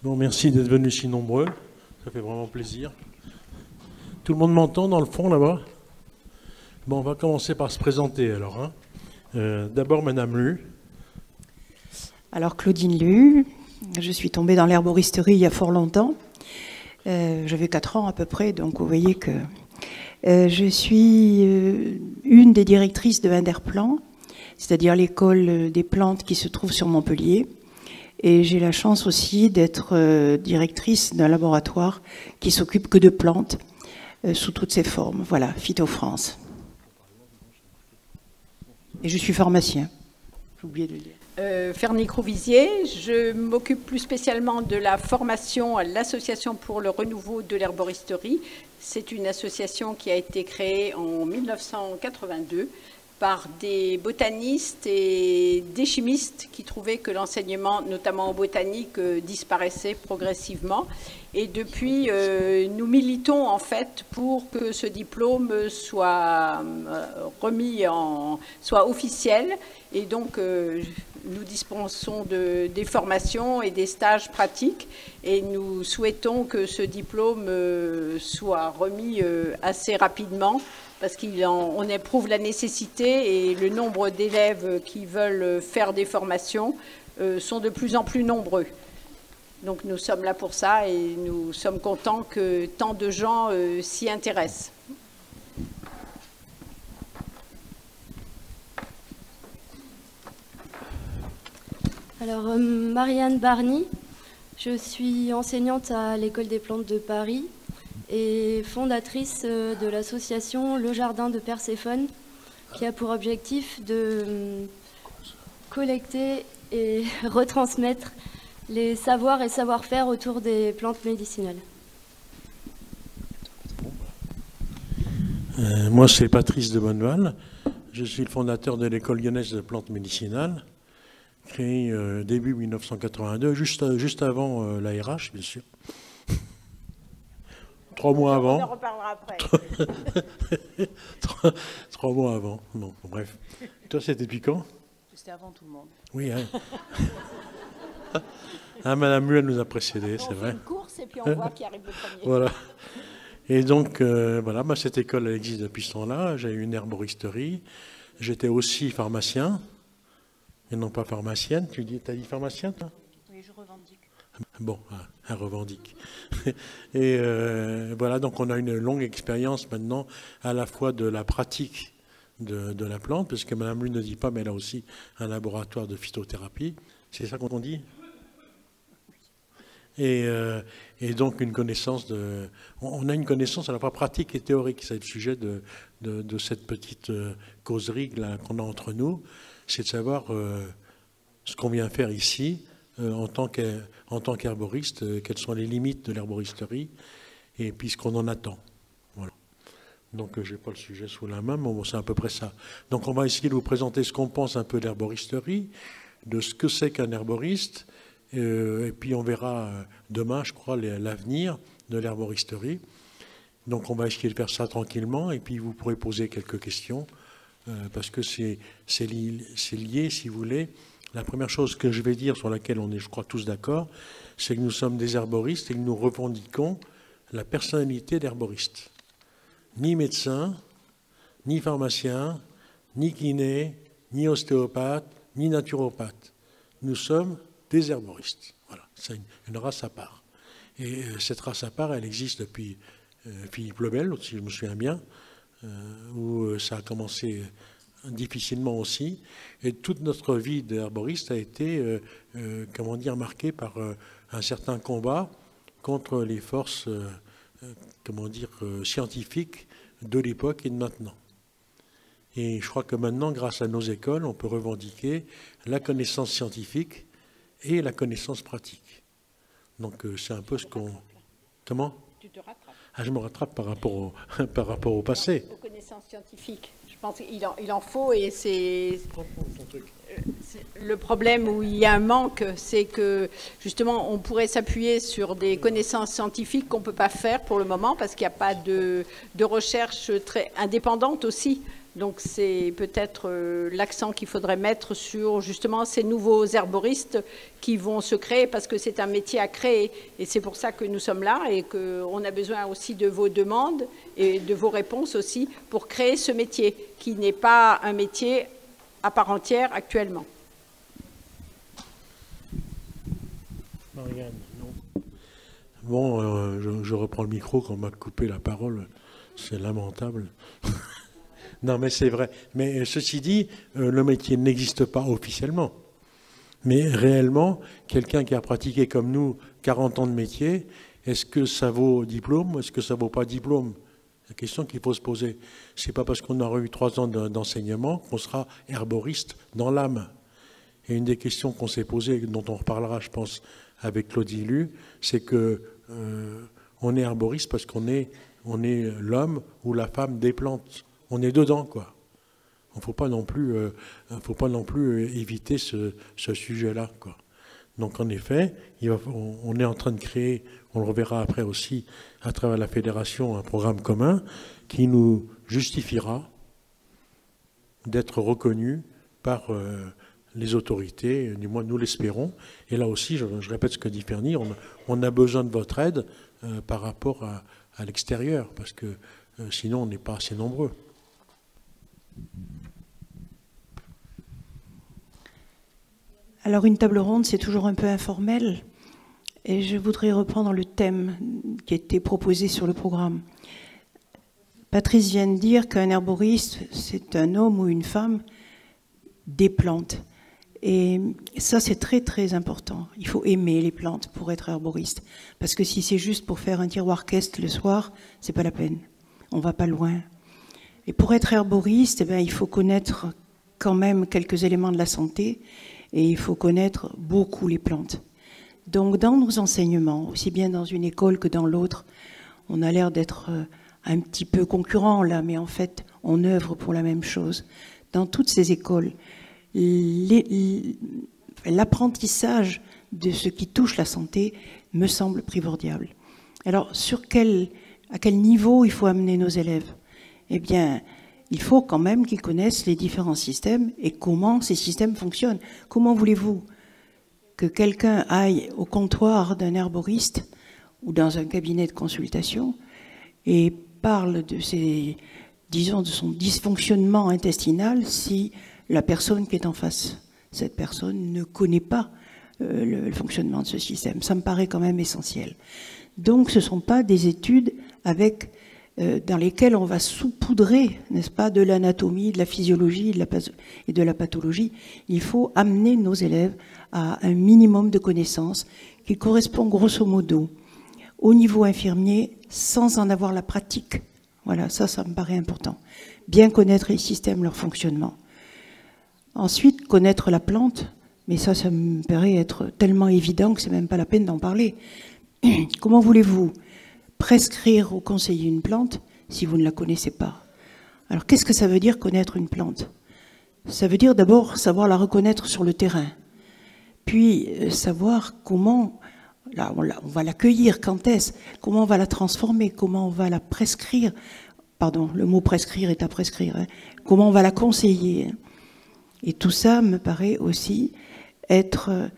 Bon, merci d'être venus si nombreux. Ça fait vraiment plaisir. Tout le monde m'entend dans le fond là-bas? Bon, on va commencer par se présenter alors. D'abord, Madame Lu. Alors, Claudine Lu, je suis tombée dans l'herboristerie il y a fort longtemps. J'avais 4 ans à peu près, donc vous voyez que je suis une des directrices de Inderplant, c'est-à-dire l'école des plantes qui se trouve sur Montpellier. Et j'ai la chance aussi d'être directrice d'un laboratoire qui s'occupe que de plantes sous toutes ses formes. Voilà, Phytofrance. Et je suis pharmacien. J'ai oublié de le dire. Fernie Crouvisier, je m'occupe plus spécialement de la formation à l'Association pour le renouveau de l'herboristerie. C'est une association qui a été créée en 1982 par des botanistes et des chimistes qui trouvaient que l'enseignement, notamment en botanique, disparaissait progressivement. Et depuis, nous militons en fait pour que ce diplôme soit soit officiel. Et donc, nous dispensons des formations et des stages pratiques. Et nous souhaitons que ce diplôme soit remis assez rapidement, parce qu'on éprouve la nécessité et le nombre d'élèves qui veulent faire des formations sont de plus en plus nombreux. Donc nous sommes là pour ça et nous sommes contents que tant de gens s'y intéressent. Alors, Marianne Barny, je suis enseignante à l'École des plantes de Paris et fondatrice de l'association Le Jardin de Perséphone, qui a pour objectif de collecter et retransmettre les savoirs et savoir-faire autour des plantes médicinales. Moi, c'est Patrice de Bonneval. Je suis le fondateur de l'École lyonnaise de plantes médicinales, créée début 1982, juste avant l'ARH, bien sûr. 3 mois avant. On en reparlera après. 3 mois avant. Bon, bref. Toi, c'était depuis quand? C'était avant tout le monde. Oui, hein. Ah, Madame Muel nous a précédés, c'est vrai. On fait une course et puis on voit qui arrive le premier. Voilà. Et donc, voilà, cette école, elle existe depuis ce temps-là. J'ai eu une herboristerie. J'étais aussi pharmacien, et non pas pharmacienne. T'as dit pharmacien, toi? Oui, je revendique. Bon, elle revendique. Et voilà, donc on a une longue expérience maintenant, à la fois de la pratique de la plante, parce que Madame Lu ne dit pas, mais elle a aussi un laboratoire de phytothérapie. C'est ça qu'on dit? Et donc une connaissance on a une connaissance à la fois pratique et théorique. C'est le sujet de cette petite causerie qu'on a entre nous, c'est de savoir ce qu'on vient faire ici en tant qu'herboriste, quelles sont les limites de l'herboristerie et puis ce qu'on en attend. Voilà. Donc je n'ai pas le sujet sous la main, mais bon, c'est à peu près ça. Donc on va essayer de vous présenter ce qu'on pense un peu de l'herboristerie, de ce que c'est qu'un herboriste. Et puis on verra demain, je crois, l'avenir de l'herboristerie. Donc on va essayer de faire ça tranquillement et puis vous pourrez poser quelques questions parce que c'est lié, si vous voulez. La première chose que je vais dire, sur laquelle on est, je crois, tous d'accord, c'est que nous sommes des herboristes et que nous revendiquons la personnalité d'herboriste. Ni médecin, ni pharmacien, ni kiné, ni ostéopathe, ni naturopathe. Nous sommes des herboristes. Voilà, c'est une race à part. Et cette race à part, elle existe depuis Philippe le Bel, si je me souviens bien, où ça a commencé difficilement aussi. Et toute notre vie d'herboriste a été, marquée par un certain combat contre les forces, scientifiques de l'époque et de maintenant. Et je crois que maintenant, grâce à nos écoles, on peut revendiquer la connaissance scientifique et la connaissance pratique. Donc c'est un peu ce qu'on... Comment? Tu te rattrapes. Ah, je me rattrape par rapport au passé. Aux connaissances scientifiques. Je pense qu'il en faut et c'est... Le problème où il y a un manque, c'est que justement on pourrait s'appuyer sur des connaissances scientifiques qu'on ne peut pas faire pour le moment parce qu'il n'y a pas de recherche très indépendante aussi Donc c'est peut-être l'accent qu'il faudrait mettre sur justement ces nouveaux herboristes qui vont se créer, parce que c'est un métier à créer. Et c'est pour ça que nous sommes là et qu'on a besoin aussi de vos demandes et de vos réponses aussi pour créer ce métier qui n'est pas un métier à part entière actuellement. Marianne, non. Bon, je reprends le micro quand on m'a coupé la parole. C'est lamentable. Non, mais c'est vrai. Mais ceci dit, le métier n'existe pas officiellement. Mais réellement, quelqu'un qui a pratiqué comme nous 40 ans de métier, est-ce que ça vaut diplôme ou est-ce que ça vaut pas diplôme? La question qu'il faut se poser. C'est pas parce qu'on aura eu 3 ans d'enseignement qu'on sera herboriste dans l'âme. Et une des questions qu'on s'est posées, dont on reparlera, je pense, avec Claudie Lu, c'est que on est herboriste parce qu'on est l'homme ou la femme des plantes. On est dedans, quoi. Il ne faut pas non plus éviter ce sujet-là, quoi. Donc en effet, on est en train de créer, on le reverra après aussi, à travers la fédération, un programme commun qui nous justifiera d'être reconnus par les autorités, du moins nous l'espérons. Et là aussi, je répète ce que dit Fernie, on a besoin de votre aide par rapport à l'extérieur, parce que sinon on n'est pas assez nombreux. Alors une table ronde, c'est toujours un peu informel, et je voudrais reprendre le thème qui a été proposé sur le programme. Patrice vient de dire qu'un herboriste, c'est un homme ou une femme des plantes. Et ça, c'est très très important. Il faut aimer les plantes pour être herboriste. Parce que si c'est juste pour faire un tiroir caisse le soir, c'est pas la peine. On va pas loin. Et pour être herboriste, il faut connaître quand même quelques éléments de la santé et il faut connaître beaucoup les plantes. Donc dans nos enseignements, aussi bien dans une école que dans l'autre, on a l'air d'être un petit peu concurrents là, mais en fait, on œuvre pour la même chose. Dans toutes ces écoles, l'apprentissage de ce qui touche la santé me semble primordial. Alors, à quel niveau il faut amener nos élèves? Eh bien, il faut quand même qu'ils connaissent les différents systèmes et comment ces systèmes fonctionnent. Comment voulez-vous que quelqu'un aille au comptoir d'un herboriste ou dans un cabinet de consultation et parle de de son dysfonctionnement intestinal si la personne qui est en face, cette personne ne connaît pas le fonctionnement de ce système? Ça me paraît quand même essentiel. Donc ce ne sont pas des études dans lesquelles on va saupoudrer, n'est-ce pas, de l'anatomie, de la physiologie et de la pathologie. Il faut amener nos élèves à un minimum de connaissances qui correspond grosso modo au niveau infirmier sans en avoir la pratique. Voilà, ça me paraît important. Bien connaître les systèmes, leur fonctionnement. Ensuite, connaître la plante, mais ça me paraît être tellement évident que c'est même pas la peine d'en parler. Comment voulez-vous prescrire ou conseiller une plante si vous ne la connaissez pas? Alors, qu'est-ce que ça veut dire connaître une plante? Ça veut dire d'abord savoir la reconnaître sur le terrain, puis savoir comment on va l'accueillir, quand est-ce, comment on va la transformer, comment on va la prescrire. Pardon, le mot prescrire est à prescrire. Hein. Comment on va la conseiller. Et tout ça me paraît aussi être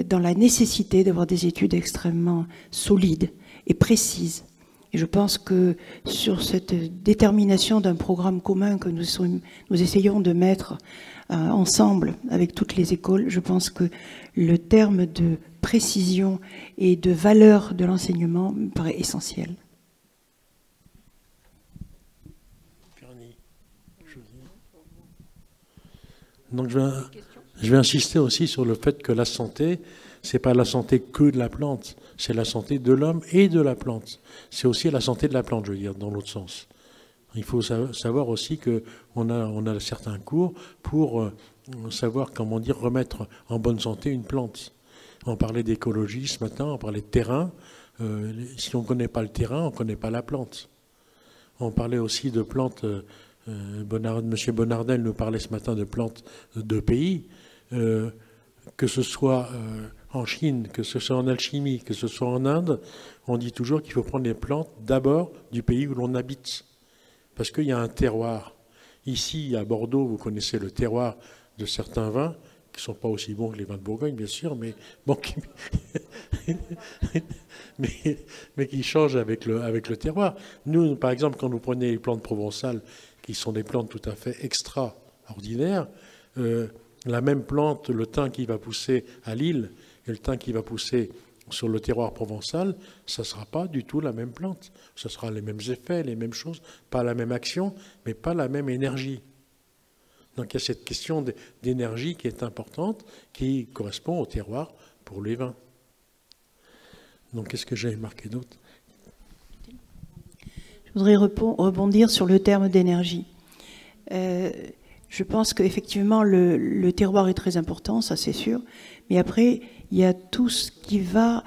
dans la nécessité d'avoir des études extrêmement solides et précises. Et je pense que sur cette détermination d'un programme commun que nous essayons de mettre ensemble avec toutes les écoles, je pense que le terme de précision et de valeur de l'enseignement me paraît essentiel. Donc je vais insister aussi sur le fait que la santé, c'est pas la santé que de la plante, c'est la santé de l'homme et de la plante. C'est aussi la santé de la plante, je veux dire, dans l'autre sens. Il faut savoir aussi qu'on a certains cours pour savoir, comment dire, remettre en bonne santé une plante. On parlait d'écologie ce matin, on parlait de terrain. Si on ne connaît pas le terrain, on ne connaît pas la plante. On parlait aussi de plantes. Monsieur Bonardel nous parlait ce matin de plantes de pays. Que ce soit en Chine, que ce soit en alchimie, que ce soit en Inde, on dit toujours qu'il faut prendre les plantes d'abord du pays où l'on habite. Parce qu'il y a un terroir. Ici, à Bordeaux, vous connaissez le terroir de certains vins, qui ne sont pas aussi bons que les vins de Bourgogne, bien sûr, mais, bon, mais qui changent avec le terroir. Nous, par exemple, quand vous prenez les plantes provençales, qui sont des plantes tout à fait extraordinaires, la même plante, le thym qui va pousser à Lille et le thym qui va pousser sur le terroir provençal, ça ne sera pas du tout la même plante. Ce sera les mêmes effets, les mêmes choses, pas la même action, mais pas la même énergie. Donc il y a cette question d'énergie qui est importante, qui correspond au terroir pour les vins. Donc qu'est-ce que j'ai marqué d'autre? Je voudrais rebondir sur le terme d'énergie. Je pense qu'effectivement, le terroir est très important, ça c'est sûr. Mais après, il y a tout ce qui va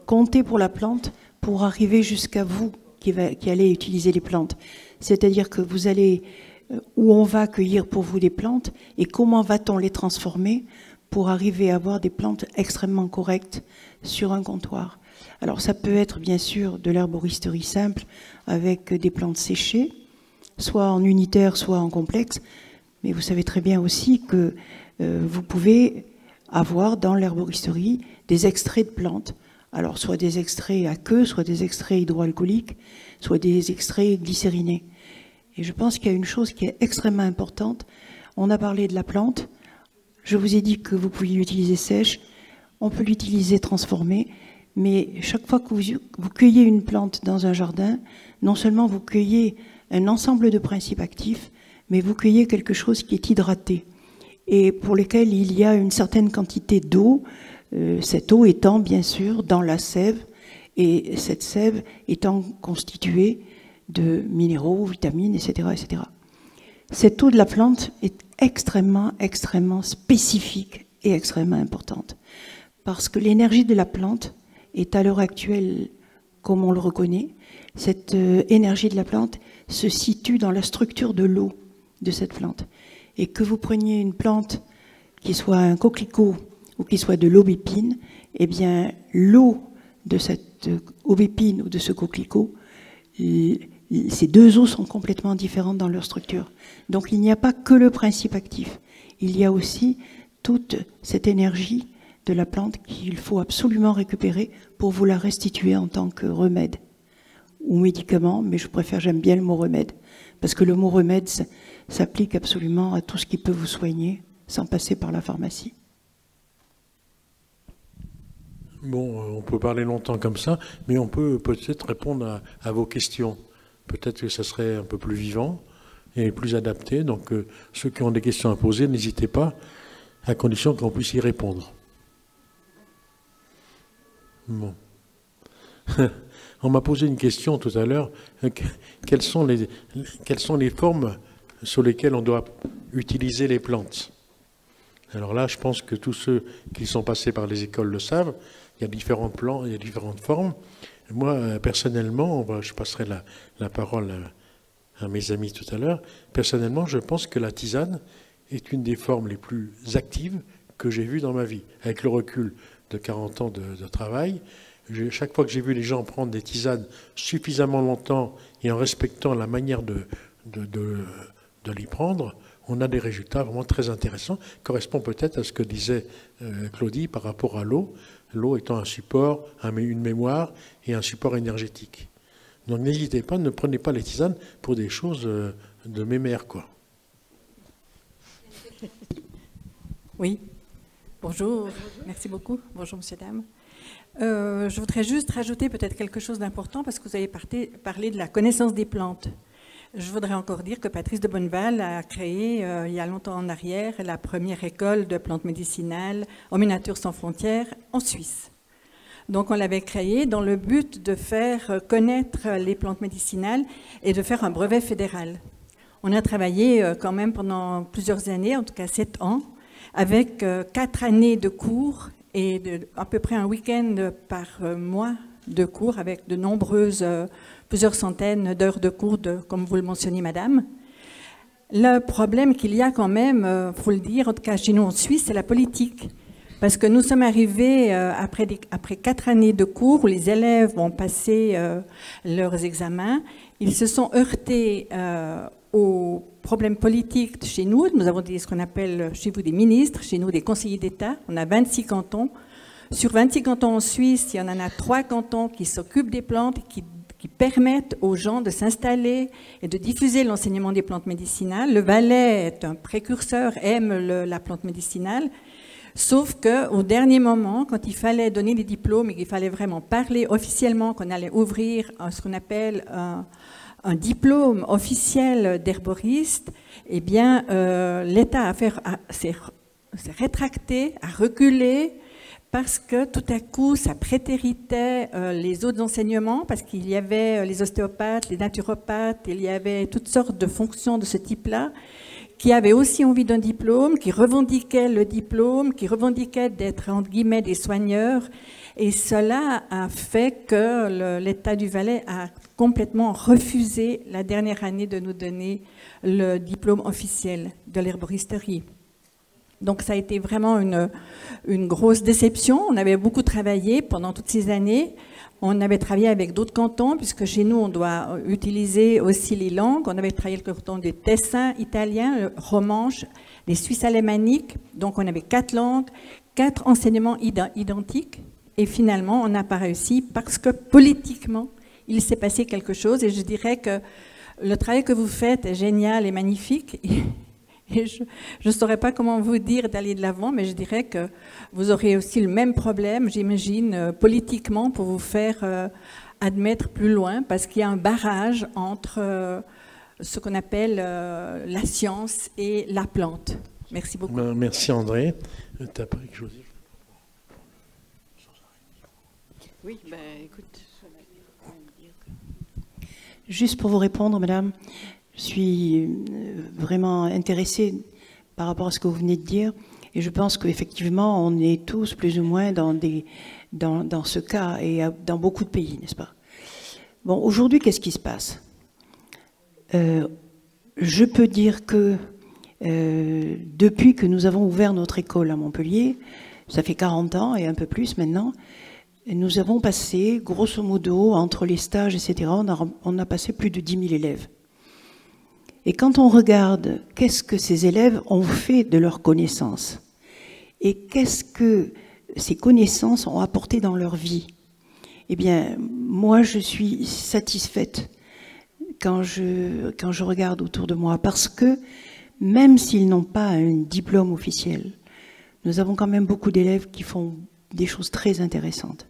compter pour la plante pour arriver jusqu'à vous qui allez utiliser les plantes. C'est-à-dire que vous allez, où on va cueillir pour vous des plantes et comment va-t-on les transformer pour arriver à avoir des plantes extrêmement correctes sur un comptoir. Alors ça peut être bien sûr de l'herboristerie simple avec des plantes séchées, soit en unitaire, soit en complexe. Mais vous savez très bien aussi que vous pouvez avoir dans l'herboristerie des extraits de plantes. Alors soit des extraits à queue, soit des extraits hydroalcooliques, soit des extraits glycérinés. Et je pense qu'il y a une chose qui est extrêmement importante. On a parlé de la plante. Je vous ai dit que vous pouviez l'utiliser sèche. On peut l'utiliser transformée. Mais chaque fois que vous cueillez une plante dans un jardin, non seulement vous cueillez un ensemble de principes actifs, mais vous cueillez quelque chose qui est hydraté et pour lequel il y a une certaine quantité d'eau, cette eau étant bien sûr dans la sève, et cette sève étant constituée de minéraux, vitamines, etc., etc. Cette eau de la plante est extrêmement, extrêmement spécifique et extrêmement importante, parce que l'énergie de la plante est à l'heure actuelle, comme on le reconnaît, cette énergie de la plante se situe dans la structure de l'eau de cette plante. Et que vous preniez une plante qui soit un coquelicot ou qui soit de l'aubépine, eh bien l'eau de cette aubépine ou de ce coquelicot, ces deux eaux sont complètement différentes dans leur structure. Donc il n'y a pas que le principe actif, il y a aussi toute cette énergie de la plante qu'il faut absolument récupérer pour vous la restituer en tant que remède ou médicament, mais j'aime bien le mot remède, parce que le mot remède s'applique absolument à tout ce qui peut vous soigner sans passer par la pharmacie. Bon, on peut parler longtemps comme ça, mais on peut peut-être répondre à vos questions. Peut-être que ça serait un peu plus vivant et plus adapté. Donc ceux qui ont des questions à poser, n'hésitez pas, à condition qu'on puisse y répondre. Bon. On m'a posé une question tout à l'heure. Quelles sont les formes sur lesquelles on doit utiliser les plantes? Alors là, je pense que tous ceux qui sont passés par les écoles le savent. Il y a différents plans, il y a différentes formes. Moi, personnellement, je passerai la parole à mes amis tout à l'heure. Personnellement, je pense que la tisane est une des formes les plus actives que j'ai vues dans ma vie. Avec le recul de 40 ans de travail, chaque fois que j'ai vu les gens prendre des tisanes suffisamment longtemps et en respectant la manière de l'y prendre, on a des résultats vraiment très intéressants, correspond peut-être à ce que disait Claudie par rapport à l'eau, l'eau étant un support, une mémoire et un support énergétique. Donc n'hésitez pas, ne prenez pas les tisanes pour des choses de mémère, quoi. Oui, bonjour, merci beaucoup. Bonjour, monsieur, dame. Je voudrais juste rajouter peut-être quelque chose d'important parce que vous avez parlé de la connaissance des plantes. Je voudrais encore dire que Patrice de Bonneval a créé, il y a longtemps en arrière, la première école de plantes médicinales Hommes et Nature sans frontières en Suisse. Donc on l'avait créée dans le but de faire connaître les plantes médicinales et de faire un brevet fédéral. On a travaillé quand même pendant plusieurs années, en tout cas 7 ans, avec 4 années de cours et à peu près un week-end par mois de cours avec de nombreuses, plusieurs centaines d'heures de cours, comme vous le mentionniez, madame. Le problème qu'il y a quand même, il faut le dire, en tout cas chez nous en Suisse, c'est la politique. Parce que nous sommes arrivés après 4 années de cours où les élèves ont passé leurs examens, ils se sont heurtés aux problèmes politiques chez nous. Nous avons ce qu'on appelle chez vous des ministres, chez nous des conseillers d'État. On a 26 cantons. Sur 26 cantons en Suisse, il y en a 3 cantons qui s'occupent des plantes, qui permettent aux gens de s'installer et de diffuser l'enseignement des plantes médicinales. Le Valais est un précurseur, aime la plante médicinale, sauf qu'au dernier moment, quand il fallait donner des diplômes et qu'il fallait vraiment parler officiellement qu'on allait ouvrir ce qu'on appelle un diplôme officiel d'herboriste, eh bien, l'État s'est rétracté, a reculé, parce que tout à coup, ça prétéritait les autres enseignements, parce qu'il y avait les ostéopathes, les naturopathes, il y avait toutes sortes de fonctions de ce type-là, qui avaient aussi envie d'un diplôme, qui revendiquaient le diplôme, qui revendiquaient d'être, entre guillemets, des soigneurs. Et cela a fait que l'État du Valais a complètement refusé la dernière année de nous donner le diplôme officiel de l'herboristerie. Donc ça a été vraiment une grosse déception. On avait beaucoup travaillé pendant toutes ces années. On avait travaillé avec d'autres cantons, puisque chez nous, on doit utiliser aussi les langues. On avait travaillé avec le canton du Tessin italien, le romanche, les Suisses alémaniques. Donc on avait 4 langues, 4 enseignements identiques. Et finalement, on n'a pas réussi parce que politiquement, il s'est passé quelque chose. Et je dirais que le travail que vous faites est génial et magnifique. Et je ne saurais pas comment vous dire d'aller de l'avant, mais je dirais que vous aurez aussi le même problème, j'imagine, politiquement, pour vous faire admettre plus loin, parce qu'il y a un barrage entre ce qu'on appelle la science et la plante. Merci beaucoup. Merci André. Tu as pris quelque chose? Oui, ben écoute. Juste pour vous répondre, madame, je suis vraiment intéressée par rapport à ce que vous venez de dire, et je pense qu'effectivement, on est tous plus ou moins dans ce cas, et dans beaucoup de pays, n'est-ce pas? Bon, aujourd'hui, qu'est-ce qui se passe? Je peux dire que depuis que nous avons ouvert notre école à Montpellier, ça fait 40 ans et un peu plus maintenant, nous avons passé, grosso modo, entre les stages, etc., on a passé plus de 10 000 élèves. Et quand on regarde qu'est-ce que ces élèves ont fait de leurs connaissances et qu'est-ce que ces connaissances ont apporté dans leur vie, eh bien, moi, je suis satisfaite quand je regarde autour de moi, parce que même s'ils n'ont pas un diplôme officiel, nous avons quand même beaucoup d'élèves qui font des choses très intéressantes.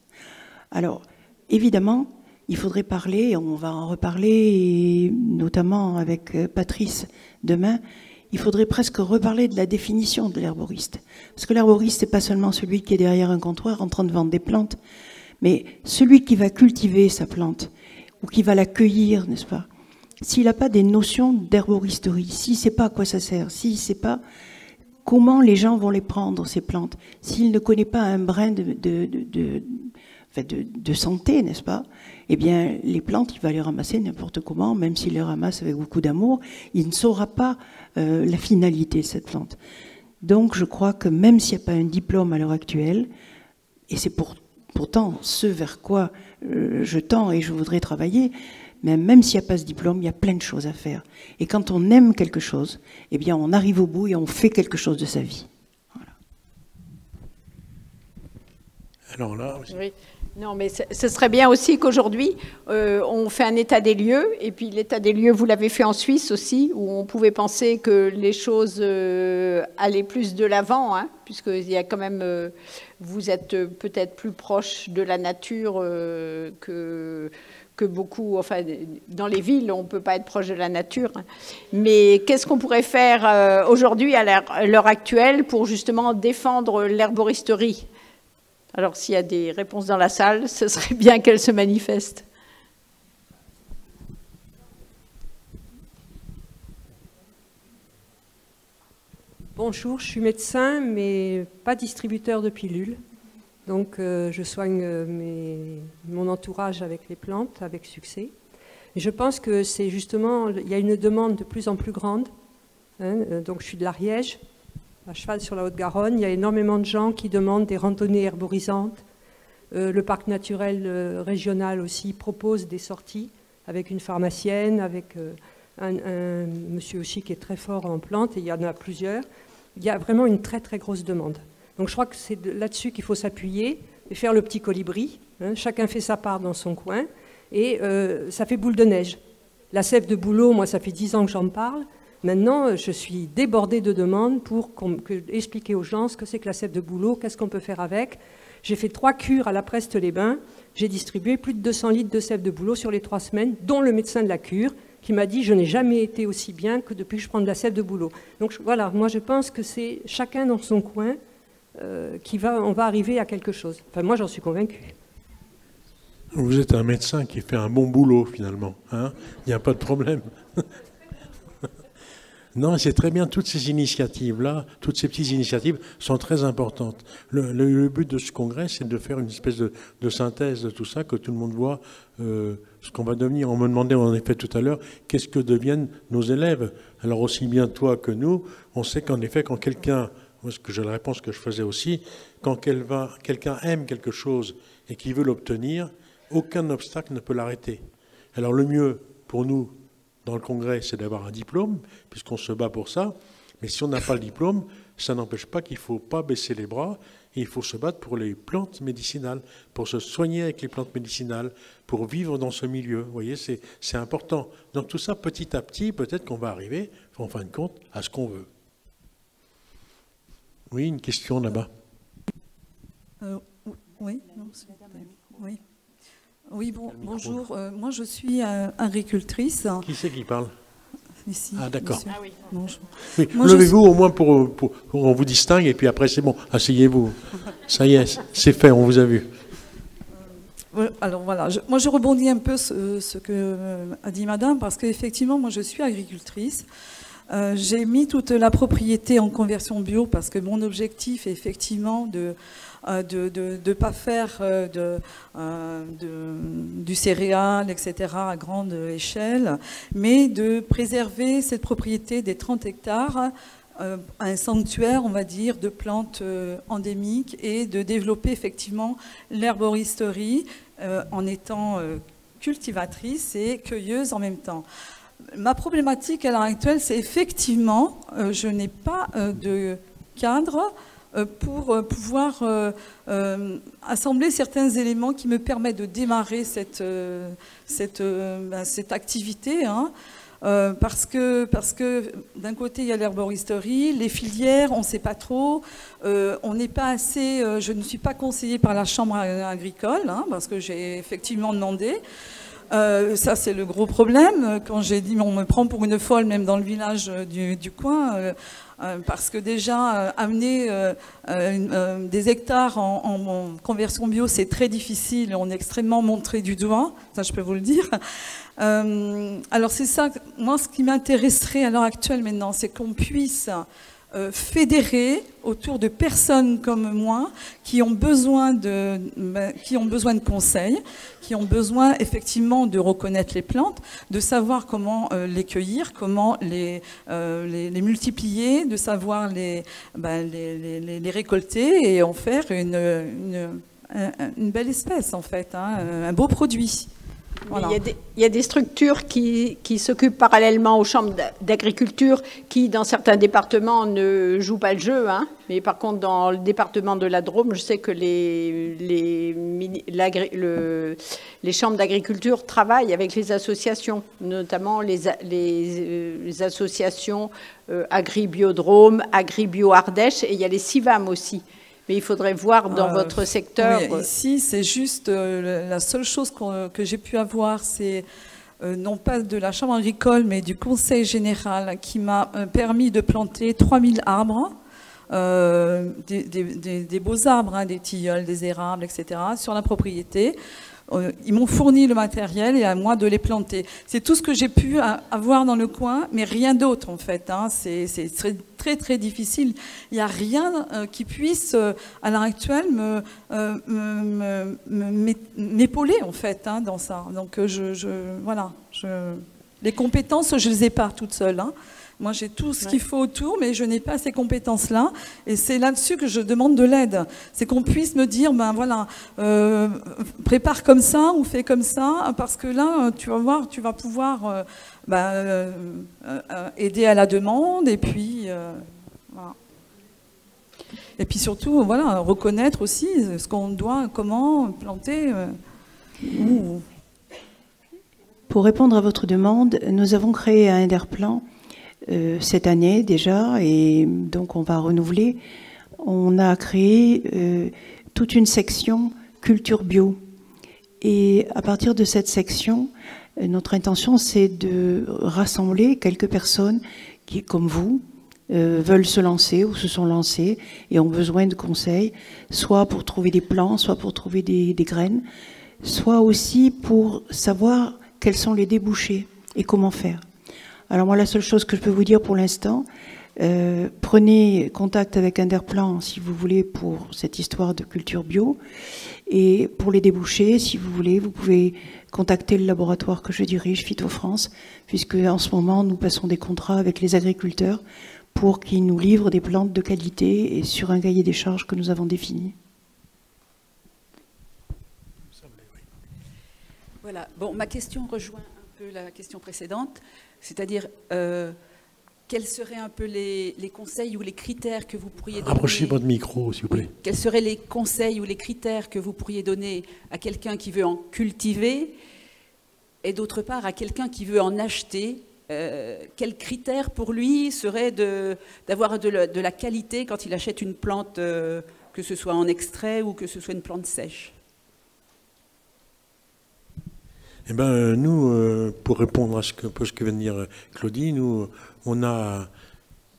Alors, évidemment, il faudrait parler, on va en reparler, notamment avec Patrice demain, il faudrait presque reparler de la définition de l'herboriste. Parce que l'herboriste, c'est pas seulement celui qui est derrière un comptoir en train de vendre des plantes, mais celui qui va cultiver sa plante, ou qui va la cueillir, n'est-ce pas? S'il n'a pas des notions d'herboristerie, s'il ne sait pas à quoi ça sert, s'il ne sait pas comment les gens vont les prendre, ces plantes, s'il ne connaît pas un brin de santé, n'est-ce pas? Eh bien, les plantes, il va les ramasser n'importe comment, même s'il les ramasse avec beaucoup d'amour, il ne saura pas la finalité de cette plante. Donc, je crois que même s'il n'y a pas un diplôme à l'heure actuelle, et c'est pourtant ce vers quoi je tends et je voudrais travailler, mais même s'il n'y a pas ce diplôme, il y a plein de choses à faire. Et quand on aime quelque chose, eh bien, on arrive au bout et on fait quelque chose de sa vie. Voilà. Alors là... Oui. Non, mais ce serait bien aussi qu'aujourd'hui, on fait un état des lieux, et puis l'état des lieux, vous l'avez fait en Suisse aussi, où on pouvait penser que les choses allaient plus de l'avant, hein, puisqu'il y a quand même, vous êtes peut-être plus proche de la nature que beaucoup, enfin, dans les villes, on ne peut pas être proche de la nature. Mais qu'est-ce qu'on pourrait faire aujourd'hui, à l'heure actuelle, pour justement défendre l'herboristerie ? Alors, s'il y a des réponses dans la salle, ce serait bien qu'elles se manifestent. Bonjour, je suis médecin, mais pas distributeur de pilules. Donc, je soigne mon entourage avec les plantes, avec succès. Et je pense que c'est justement, il y a une demande de plus en plus grande. Hein, donc, je suis de l'Ariège, à cheval sur la Haute-Garonne. Il y a énormément de gens qui demandent des randonnées herborisantes. Le parc naturel régional aussi propose des sorties avec une pharmacienne, avec un monsieur aussi qui est très fort en plantes, et il y en a plusieurs. Il y a vraiment une très très grosse demande. Donc je crois que c'est là-dessus qu'il faut s'appuyer et faire le petit colibri. Hein. Chacun fait sa part dans son coin et ça fait boule de neige. La sève de bouleau, moi ça fait 10 ans que j'en parle. Maintenant, je suis débordée de demandes pour expliquer aux gens ce que c'est que la sève de bouleau, qu'est-ce qu'on peut faire avec. J'ai fait 3 cures à la Preste-les-Bains. J'ai distribué plus de 200 litres de sève de bouleau sur les 3 semaines, dont le médecin de la cure, qui m'a dit « je n'ai jamais été aussi bien que depuis que je prends de la sève de bouleau ». Donc voilà, moi je pense que c'est chacun dans son coin on va arriver à quelque chose. Enfin moi j'en suis convaincue. Vous êtes un médecin qui fait un bon boulot finalement, hein? Il n'y a pas de problème. Non, c'est très bien, toutes ces initiatives-là, toutes ces petites initiatives sont très importantes. Le but de ce congrès, c'est de faire une espèce de synthèse de tout ça, que tout le monde voit ce qu'on va devenir. On me demandait en effet tout à l'heure, qu'est-ce que deviennent nos élèves? Alors aussi bien toi que nous, on sait qu'en effet, quand quelqu'un, moi j'ai la réponse que je faisais aussi, quand quelqu'un aime quelque chose et qu'il veut l'obtenir, aucun obstacle ne peut l'arrêter. Alors le mieux pour nous, dans le congrès, c'est d'avoir un diplôme, puisqu'on se bat pour ça. Mais si on n'a pas le diplôme, ça n'empêche pas qu'il ne faut pas baisser les bras, et il faut se battre pour les plantes médicinales, pour se soigner avec les plantes médicinales, pour vivre dans ce milieu. Vous voyez, c'est important. Donc tout ça, petit à petit, peut-être qu'on va arriver, en fin de compte, à ce qu'on veut. Oui, une question là-bas. Oui, non, oui. Oui, bonjour. Moi, je suis agricultrice. Qui c'est qui parle? Ici. Ah, d'accord. Ah, oui. Bonjour. Oui, levez-vous au moins pour qu'on vous distingue, et puis après, c'est bon. Asseyez-vous. Ça y est, c'est fait, on vous a vu. Alors voilà, moi je rebondis un peu ce que a dit madame, parce qu'effectivement, moi je suis agricultrice. J'ai mis toute la propriété en conversion bio, parce que mon objectif est effectivement de pas faire du céréal, etc., à grande échelle, mais de préserver cette propriété des 30 hectares, un sanctuaire, on va dire, de plantes endémiques, et de développer effectivement l'herboristerie en étant cultivatrice et cueilleuse en même temps. Ma problématique à l'heure actuelle, c'est effectivement, je n'ai pas de cadre pour pouvoir assembler certains éléments qui me permettent de démarrer cette activité, hein, parce que d'un côté il y a l'herboristerie, les filières, on ne sait pas trop, on n'est pas assez, je ne suis pas conseillée par la chambre agricole, hein, parce que j'ai effectivement demandé. Ça c'est le gros problème, quand j'ai dit on me prend pour une folle même dans le village du coin, parce que déjà amener des hectares en conversion bio, c'est très difficile, on est extrêmement montré du doigt, ça je peux vous le dire. Alors c'est ça, moi ce qui m'intéresserait à l'heure actuelle maintenant, c'est qu'on puisse fédérer autour de personnes comme moi qui ont besoin de conseils, qui ont besoin effectivement de reconnaître les plantes, de savoir comment les cueillir, comment les multiplier, de savoir les récolter et en faire une belle espèce en fait, hein, un beau produit. Voilà. Il y a des structures qui s'occupent parallèlement aux chambres d'agriculture qui, dans certains départements, ne jouent pas le jeu. Hein. Mais par contre, dans le département de la Drôme, je sais que les chambres d'agriculture travaillent avec les associations, notamment les associations Agri-Bio-Drôme, Agri-Bio-Ardèche, et il y a les CIVAM aussi. Mais il faudrait voir dans votre secteur. Oui, ici, c'est juste la seule chose que j'ai pu avoir, c'est non pas de la Chambre agricole, mais du Conseil général qui m'a permis de planter 3000 arbres, des beaux arbres, hein, des tilleuls, des érables, etc., sur la propriété. Ils m'ont fourni le matériel et à moi de les planter. C'est tout ce que j'ai pu avoir dans le coin, mais rien d'autre en fait. Hein. C'est très très difficile. Il n'y a rien qui puisse, à l'heure actuelle, m'épauler en fait, hein, dans ça. Donc voilà. Les compétences, je ne les ai pas toutes seules. Hein. Moi, j'ai tout ce qu'il faut autour, mais je n'ai pas ces compétences-là. Et c'est là-dessus que je demande de l'aide. C'est qu'on puisse me dire, ben voilà, prépare comme ça ou fais comme ça, parce que là, tu vas voir, tu vas pouvoir aider à la demande, et puis voilà. Et puis surtout, voilà, reconnaître aussi ce qu'on doit, comment planter. Pour répondre à votre demande, nous avons créé un Inderplan cette année déjà, et donc on va renouveler. On a créé toute une section culture bio. Et à partir de cette section, notre intention, c'est de rassembler quelques personnes qui, comme vous, veulent se lancer ou se sont lancées et ont besoin de conseils, soit pour trouver des plants, soit pour trouver des graines, soit aussi pour savoir quels sont les débouchés et comment faire. Alors moi, la seule chose que je peux vous dire pour l'instant, prenez contact avec Inderplan si vous voulez pour cette histoire de culture bio. Et pour les débouchés, si vous voulez, vous pouvez contacter le laboratoire que je dirige, Phytofrance, puisque en ce moment, nous passons des contrats avec les agriculteurs pour qu'ils nous livrent des plantes de qualité et sur un cahier des charges que nous avons défini. Voilà. Bon, ma question rejoint un peu la question précédente, c'est-à-dire quels seraient un peu les conseils ou les critères que vous pourriez donner... Rapprochez votre micro, s'il vous plaît. Quels seraient les conseils ou les critères que vous pourriez donner à quelqu'un qui veut en cultiver et d'autre part à quelqu'un qui veut en acheter? Quels critères pour lui seraient d'avoir de la qualité quand il achète une plante, que ce soit en extrait ou que ce soit une plante sèche? Eh ben, nous, pour répondre à ce que vient de dire Claudie, nous, on a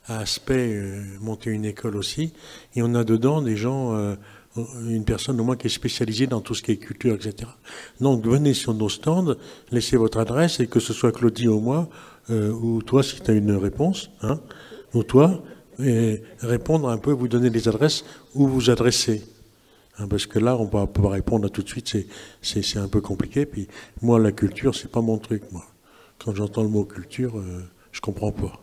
à Aspect monté une école aussi, et on a dedans des gens, une personne au moins qui est spécialisée dans tout ce qui est culture, etc. Donc venez sur nos stands, laissez votre adresse, et que ce soit Claudie ou moi, ou toi si tu as une réponse, hein, ou toi, et répondre un peu, vous donner les adresses où vous adressez. Parce que là, on ne peut pas répondre à tout de suite, c'est un peu compliqué. Puis moi, la culture, c'est pas mon truc, moi. Quand j'entends le mot culture, je comprends pas.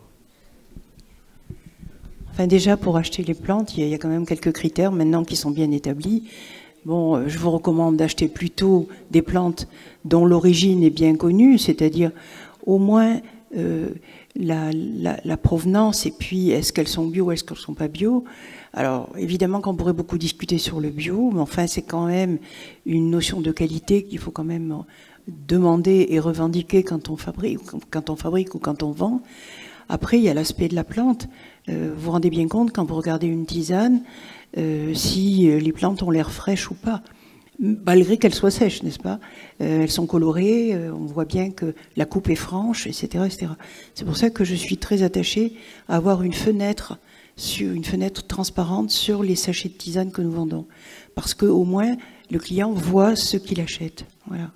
Enfin, déjà, pour acheter les plantes, il y a quand même quelques critères maintenant qui sont bien établis. Bon, je vous recommande d'acheter plutôt des plantes dont l'origine est bien connue, c'est-à-dire au moins la provenance, et puis est-ce qu'elles sont bio, est-ce qu'elles ne sont pas bio. Alors, évidemment qu'on pourrait beaucoup discuter sur le bio, mais enfin, c'est quand même une notion de qualité qu'il faut quand même demander et revendiquer quand on fabrique ou quand on vend. Après, il y a l'aspect de la plante. Vous vous rendez bien compte, quand vous regardez une tisane, si les plantes ont l'air fraîches ou pas, malgré qu'elles soient sèches, n'est-ce pas? Elles sont colorées, on voit bien que la coupe est franche, etc., etc. C'est pour ça que je suis très attachée à avoir une fenêtre transparente sur les sachets de tisane que nous vendons. Parce qu'au moins, le client voit ce qu'il achète. Voilà.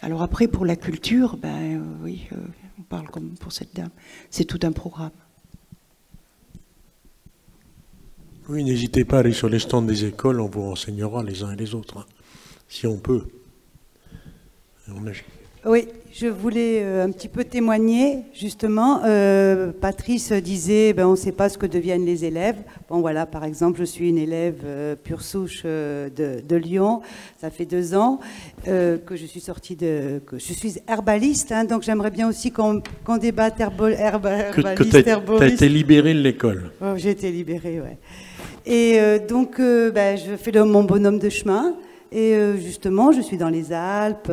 Alors après, pour la culture, oui, on parle comme pour cette dame. C'est tout un programme. Oui, n'hésitez pas à aller sur les stands des écoles, on vous renseignera les uns et les autres, hein, si on peut. Oui, je voulais un petit peu témoigner, justement. Patrice disait, on ne sait pas ce que deviennent les élèves. Bon, voilà, par exemple, je suis une élève pure souche de Lyon. Ça fait 2 ans que je suis sortie que je suis herbaliste, hein, donc j'aimerais bien aussi qu'on débatte herbaliste, herboriste. Tu as été libérée de l'école. Oh, j'ai été libérée, ouais. Et donc, je fais mon bonhomme de chemin. Et justement, je suis dans les Alpes.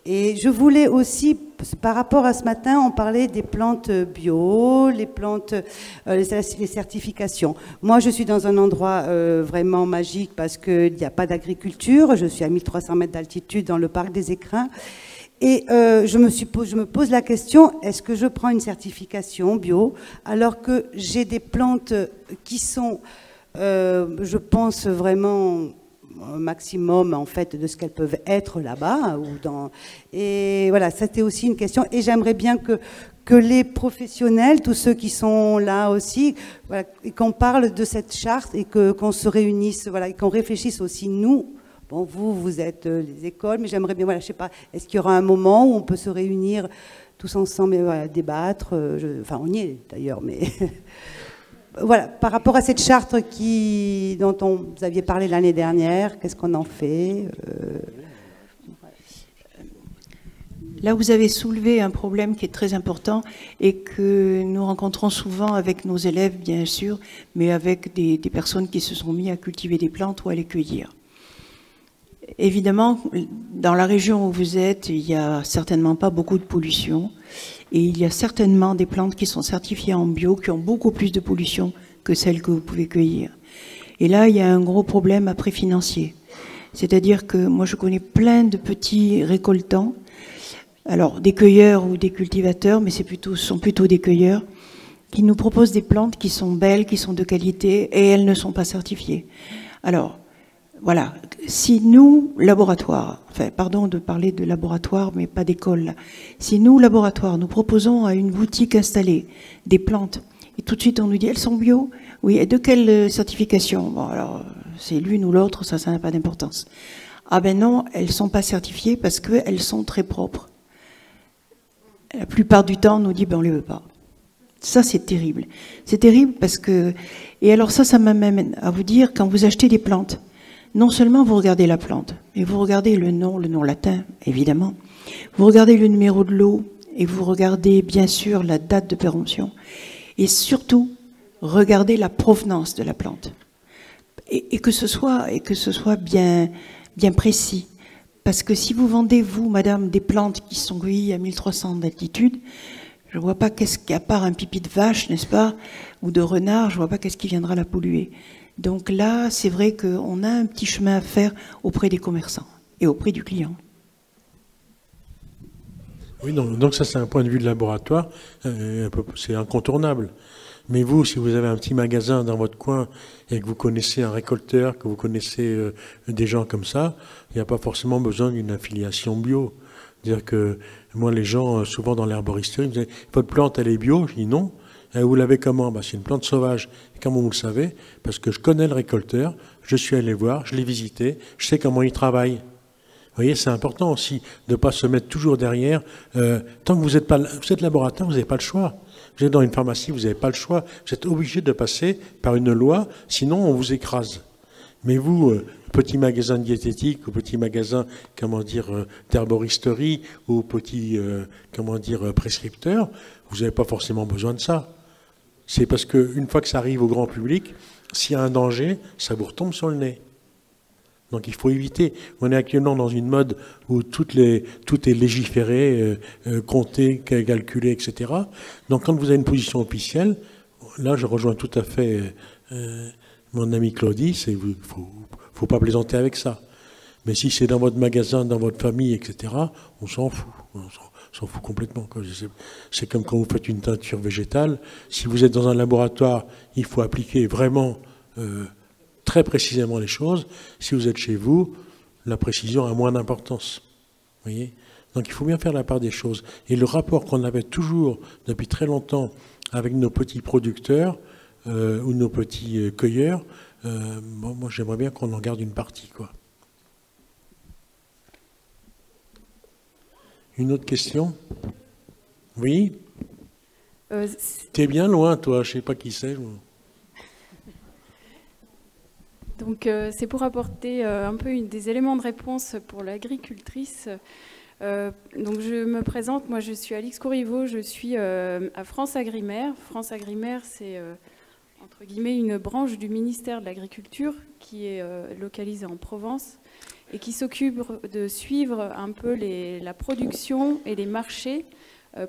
Et je voulais aussi, par rapport à ce matin, on parlait des plantes bio, les plantes, les certifications. Moi, je suis dans un endroit vraiment magique parce qu'il n'y a pas d'agriculture. Je suis à 1300 mètres d'altitude dans le parc des Écrins. Et je me pose la question, est-ce que je prends une certification bio alors que j'ai des plantes qui sont, je pense vraiment... maximum en fait de ce qu'elles peuvent être là-bas et voilà, c'était aussi une question et j'aimerais bien que les professionnels, tous ceux qui sont là aussi, voilà, qu'on parle de cette charte et qu'on se réunisse, voilà, et qu'on réfléchisse aussi nous. Bon, vous êtes les écoles, mais j'aimerais bien, voilà, je sais pas, est-ce qu'il y aura un moment où on peut se réunir tous ensemble voilà, débattre. Enfin, on y est d'ailleurs, mais voilà, par rapport à cette charte dont vous aviez parlé l'année dernière, qu'est-ce qu'on en fait Là, vous avez soulevé un problème qui est très important et que nous rencontrons souvent avec nos élèves, bien sûr, mais avec des personnes qui se sont mis à cultiver des plantes ou à les cueillir. Évidemment, dans la région où vous êtes, il n'y a certainement pas beaucoup de pollution et il y a certainement des plantes qui sont certifiées en bio qui ont beaucoup plus de pollution que celles que vous pouvez cueillir. Et là, il y a un gros problème après financier. C'est-à-dire que moi, je connais plein de petits récoltants, alors des cueilleurs ou des cultivateurs, mais ce sont plutôt des cueilleurs, qui nous proposent des plantes qui sont belles, qui sont de qualité, et elles ne sont pas certifiées. Alors, voilà, si nous, laboratoires, enfin, pardon de parler de laboratoire, mais pas d'école, si nous, laboratoires, nous proposons à une boutique installée des plantes, et tout de suite on nous dit, elles sont bio? Oui, et de quelle certification? Bon, alors, c'est l'une ou l'autre, ça n'a pas d'importance. Ah ben non, elles ne sont pas certifiées parce qu'elles sont très propres. La plupart du temps, on nous dit, ben on ne les veut pas. Ça, c'est terrible. C'est terrible parce que... Et alors ça m'amène à vous dire, quand vous achetez des plantes, non seulement vous regardez la plante, mais vous regardez le nom latin, évidemment. Vous regardez le numéro de lot et vous regardez, bien sûr, la date de péremption. Et surtout, regardez la provenance de la plante. Et que ce soit bien précis. Parce que si vous vendez, vous, madame, des plantes qui sont cueillies à 1300 d'altitude, je ne vois pas à part un pipi de vache, n'est-ce pas, ou de renard, je ne vois pas qu'est-ce qui viendra la polluer. Donc là, c'est vrai qu'on a un petit chemin à faire auprès des commerçants et auprès du client. Oui, donc ça, c'est un point de vue de laboratoire, c'est incontournable. Mais vous, si vous avez un petit magasin dans votre coin et que vous connaissez un récolteur, que vous connaissez des gens comme ça, il n'y a pas forcément besoin d'une affiliation bio. C'est-à-dire que moi, les gens, souvent dans l'herboristerie, me disent « Votre plante, elle est bio ?» Je dis « Non. » « Vous l'avez comment ?» « C'est une plante sauvage. » Et comment vous le savez? Parce que je connais le récolteur, je suis allé voir, je l'ai visité, je sais comment il travaille. Vous voyez, c'est important aussi de ne pas se mettre toujours derrière. Tant que vous êtes laboratoire, vous n'avez pas le choix. Vous êtes dans une pharmacie, vous n'avez pas le choix. Vous êtes obligé de passer par une loi, sinon on vous écrase. Mais vous, petit magasin de diététique, ou petit magasin, d'herboristerie, ou petit, prescripteur, vous n'avez pas forcément besoin de ça. C'est parce qu'une fois que ça arrive au grand public, s'il y a un danger, ça vous retombe sur le nez. Donc il faut éviter. On est actuellement dans une mode où tout est légiféré, compté, calculé, etc. Donc quand vous avez une position officielle, là je rejoins tout à fait mon ami Claudie, il ne faut pas plaisanter avec ça. Mais si c'est dans votre magasin, dans votre famille, etc., on s'en fout. On s'en fout complètement. C'est comme quand vous faites une teinture végétale. Si vous êtes dans un laboratoire, il faut appliquer vraiment très précisément les choses. Si vous êtes chez vous, la précision a moins d'importance. Vous voyez ? Donc il faut bien faire la part des choses. Et le rapport qu'on avait toujours depuis très longtemps avec nos petits producteurs ou nos petits cueilleurs, moi j'aimerais bien qu'on en garde une partie, quoi. Une autre question? Oui? T'es bien loin, toi, je sais pas qui c'est. Donc c'est pour apporter un peu des éléments de réponse pour l'agricultrice. Donc je me présente, moi je suis Alix Courriveau, je suis à France Agrimaire. France Agrimaire, c'est entre guillemets une branche du ministère de l'Agriculture qui est localisée en Provence et qui s'occupe de suivre un peu la production et les marchés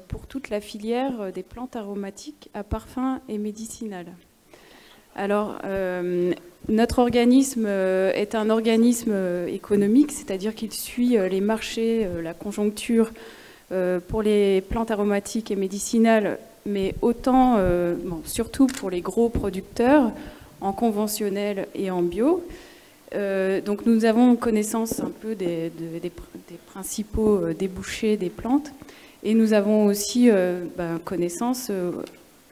pour toute la filière des plantes aromatiques à parfum et médicinales. Alors, notre organisme est un organisme économique, c'est-à-dire qu'il suit les marchés, la conjoncture pour les plantes aromatiques et médicinales, mais autant, surtout pour les gros producteurs en conventionnel et en bio. Donc nous avons connaissance un peu des principaux débouchés des plantes et nous avons aussi connaissance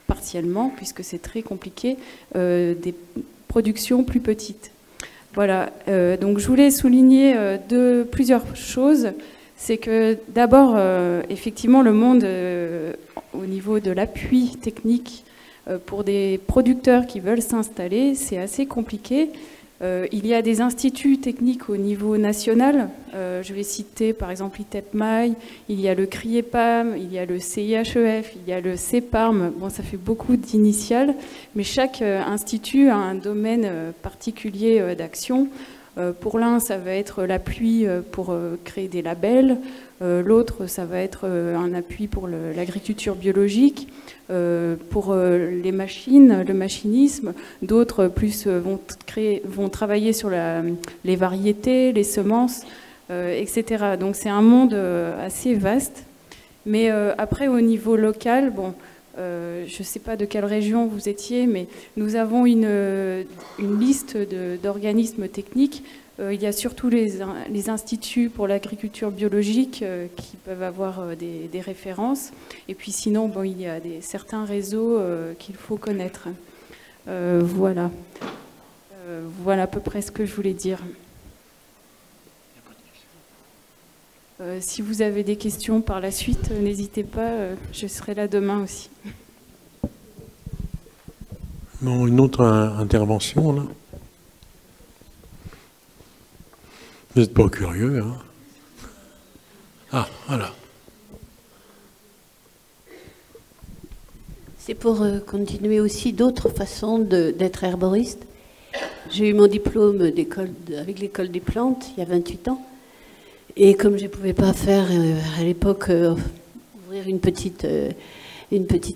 partiellement, puisque c'est très compliqué, des productions plus petites. Voilà, donc je voulais souligner plusieurs choses. c'est que d'abord, effectivement, le monde, au niveau de l'appui technique, pour des producteurs qui veulent s'installer, c'est assez compliqué. Il y a des instituts techniques au niveau national. Je vais citer par exemple l'ITEPMAI, il y a le CRIEPAM, il y a le CIHEF, il y a le CEPARM. Bon, ça fait beaucoup d'initiales, mais chaque institut a un domaine particulier d'action. Pour l'un, ça va être l'appui pour créer des labels. L'autre, ça va être un appui pour l'agriculture biologique, pour les machines, le machinisme. D'autres plus vont travailler sur les variétés, les semences, etc. Donc c'est un monde assez vaste. Mais après, au niveau local, bon, je ne sais pas de quelle région vous étiez, mais nous avons une liste d'organismes techniques. Il y a surtout les instituts pour l'agriculture biologique qui peuvent avoir des références. Et puis sinon, bon, il y a certains réseaux qu'il faut connaître. Voilà. Voilà à peu près ce que je voulais dire. Si vous avez des questions par la suite, n'hésitez pas, je serai là demain aussi. Bon, une autre intervention, là. Vous n'êtes pas curieux, hein? Ah, voilà. C'est pour continuer aussi d'autres façons d'être herboriste. J'ai eu mon diplôme avec l'école des plantes il y a 28 ans. Et comme je ne pouvais pas faire à l'époque ouvrir une petite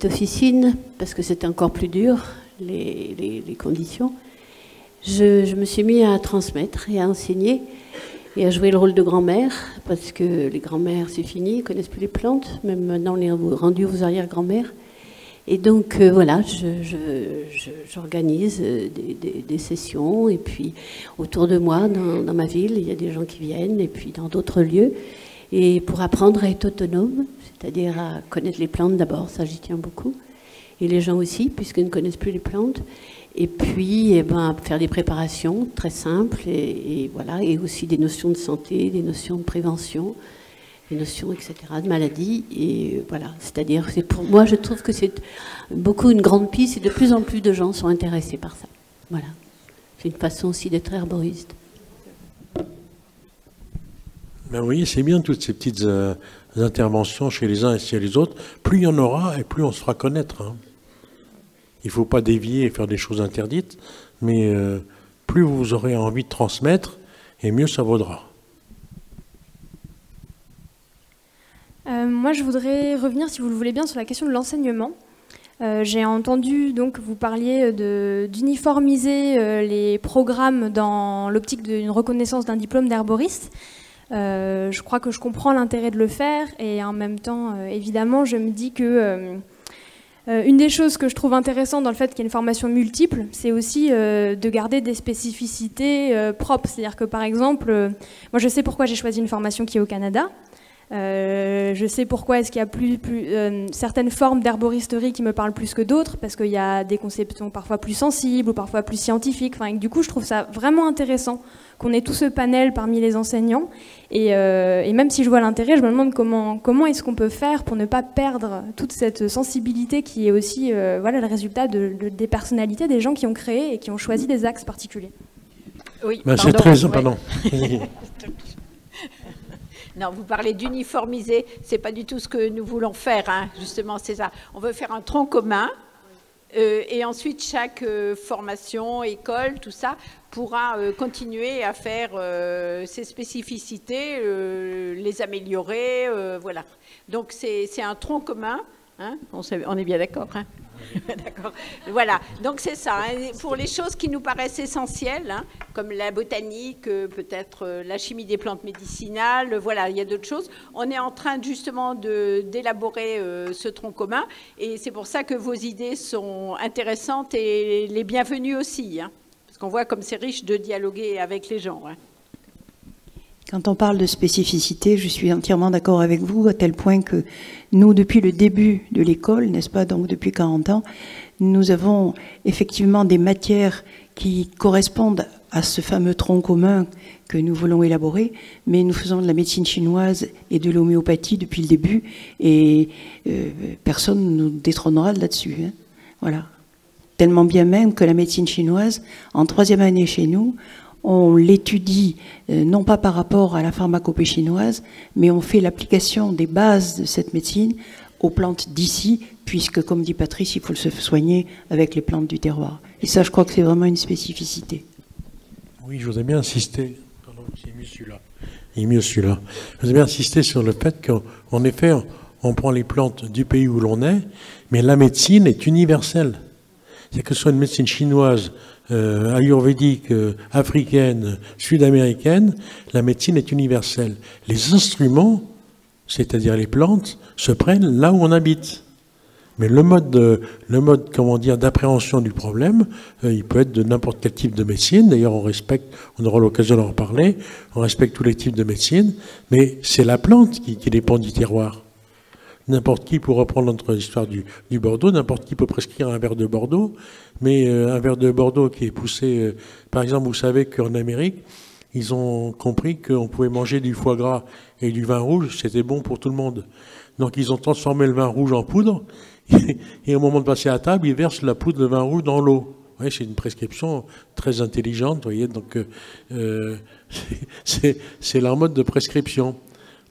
officine, parce que c'était encore plus dur, les conditions, je me suis mis à transmettre et à enseigner et à jouer le rôle de grand-mère, parce que les grand-mères, c'est fini, ils ne connaissent plus les plantes, même maintenant on est rendu aux arrière-grand-mères. Et donc voilà, j'organise des sessions, et puis autour de moi, dans ma ville, il y a des gens qui viennent, et puis dans d'autres lieux, et pour apprendre à être autonome, c'est-à-dire à connaître les plantes d'abord, ça j'y tiens beaucoup, et les gens aussi, puisqu'ils ne connaissent plus les plantes, et puis faire des préparations très simples, et voilà, et aussi des notions de santé, des notions de prévention, des notions, etc., de maladies, et voilà, c'est-à-dire, pour moi, je trouve que c'est beaucoup une grande piste, et de plus en plus de gens sont intéressés par ça. Voilà, c'est une façon aussi d'être herboriste. Ben oui, c'est bien toutes ces petites interventions chez les uns et chez les autres. Plus il y en aura, et plus on se fera connaître, hein. Il ne faut pas dévier et faire des choses interdites, mais plus vous aurez envie de transmettre, et mieux ça vaudra. Moi, je voudrais revenir, si vous le voulez bien, sur la question de l'enseignement. J'ai entendu, donc, vous parliez d'uniformiser les programmes dans l'optique d'une reconnaissance d'un diplôme d'herboriste. Je crois que je comprends l'intérêt de le faire, et en même temps, évidemment, je me dis que une des choses que je trouve intéressante dans le fait qu'il y ait une formation multiple, c'est aussi de garder des spécificités propres. C'est-à-dire que, par exemple, moi, je sais pourquoi j'ai choisi une formation qui est au Canada. Je sais pourquoi est-ce qu'il y a certaines formes d'herboristerie qui me parlent plus que d'autres, parce qu'il y a des conceptions parfois plus sensibles ou parfois plus scientifiques. Enfin, et du coup, je trouve ça vraiment intéressant qu'on ait tout ce panel parmi les enseignants. Et même si je vois l'intérêt, je me demande comment est-ce qu'on peut faire pour ne pas perdre toute cette sensibilité qui est aussi voilà, le résultat des personnalités des gens qui ont créé et qui ont choisi des axes particuliers. Oui, c'est très... Pardon. Non, vous parlez d'uniformiser, c'est pas du tout ce que nous voulons faire, hein. Justement, c'est ça. On veut faire un tronc commun, et ensuite chaque formation, école, tout ça, pourra continuer à faire ses spécificités, les améliorer, voilà. Donc c'est un tronc commun, hein. On est bien d'accord, hein. D'accord. Voilà, donc c'est ça, hein. Pour les choses qui nous paraissent essentielles, hein, comme la botanique, peut-être la chimie des plantes médicinales, voilà, il y a d'autres choses. On est en train justement d'élaborer ce tronc commun, et c'est pour ça que vos idées sont intéressantes et les bienvenues aussi, hein, parce qu'on voit comme c'est riche de dialoguer avec les gens, hein. Quand on parle de spécificité, je suis entièrement d'accord avec vous, à tel point que nous, depuis le début de l'école, n'est-ce pas, donc depuis 40 ans, nous avons effectivement des matières qui correspondent à ce fameux tronc commun que nous voulons élaborer, mais nous faisons de la médecine chinoise et de l'homéopathie depuis le début, et personne ne nous détrônera là-dessus. Hein. Voilà. Tellement bien même que la médecine chinoise, en 3e année chez nous, on l'étudie non pas par rapport à la pharmacopée chinoise, mais on fait l'application des bases de cette médecine aux plantes d'ici, puisque, comme dit Patrice, il faut se soigner avec les plantes du terroir. Et ça, je crois que c'est vraiment une spécificité. Oui, je voudrais bien insister. Pardon, c'est mieux celui-là. Il est mieux celui-là. Je voudrais bien insister sur le fait qu'en effet, on prend les plantes du pays où l'on est, mais la médecine est universelle. C'est que ce soit une médecine chinoise, ayurvédique, africaine, sud-américaine, la médecine est universelle. Les instruments, c'est-à-dire les plantes, se prennent là où on habite. Mais le mode comment dire, d'appréhension du problème, il peut être de n'importe quel type de médecine. D'ailleurs, on aura l'occasion d'en reparler, on respecte tous les types de médecine, mais c'est la plante qui dépend du terroir. N'importe qui, pour reprendre notre histoire du Bordeaux, n'importe qui peut prescrire un verre de Bordeaux, mais un verre de Bordeaux qui est poussé... par exemple, vous savez qu'en Amérique, ils ont compris qu'on pouvait manger du foie gras et du vin rouge, c'était bon pour tout le monde. Donc ils ont transformé le vin rouge en poudre, et au moment de passer à table, ils versent la poudre de vin rouge dans l'eau. Ouais, c'est une prescription très intelligente, vous voyez, donc c'est leur mode de prescription.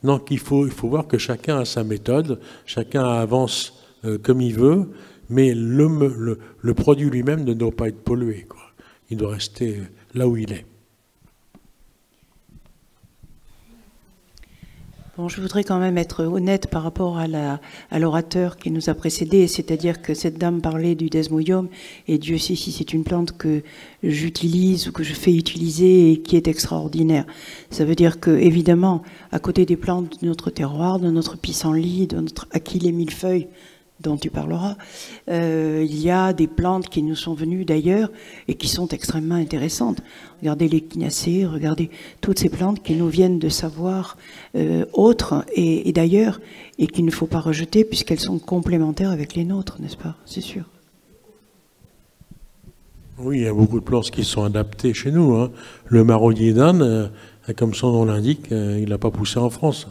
Donc il faut voir que chacun a sa méthode, chacun avance comme il veut, mais le produit lui-même ne doit pas être pollué, quoi. Il doit rester là où il est. Bon, je voudrais quand même être honnête par rapport à l'orateur qui nous a précédé, c'est-à-dire que cette dame parlait du desmodium, et Dieu sait si c'est une plante que j'utilise ou que je fais utiliser et qui est extraordinaire. Ça veut dire que, évidemment, à côté des plantes de notre terroir, de notre pissenlit, de notre achillée millefeuille, dont tu parleras, il y a des plantes qui nous sont venues d'ailleurs et qui sont extrêmement intéressantes. Regardez l'échinacée, regardez toutes ces plantes qui nous viennent de savoirs autres et d'ailleurs, et qu'il ne faut pas rejeter puisqu'elles sont complémentaires avec les nôtres, n'est-ce pas? C'est sûr. Oui, il y a beaucoup de plantes qui sont adaptées chez nous. Hein. Le marronnier d'Inde, comme son nom l'indique, il n'a pas poussé en France.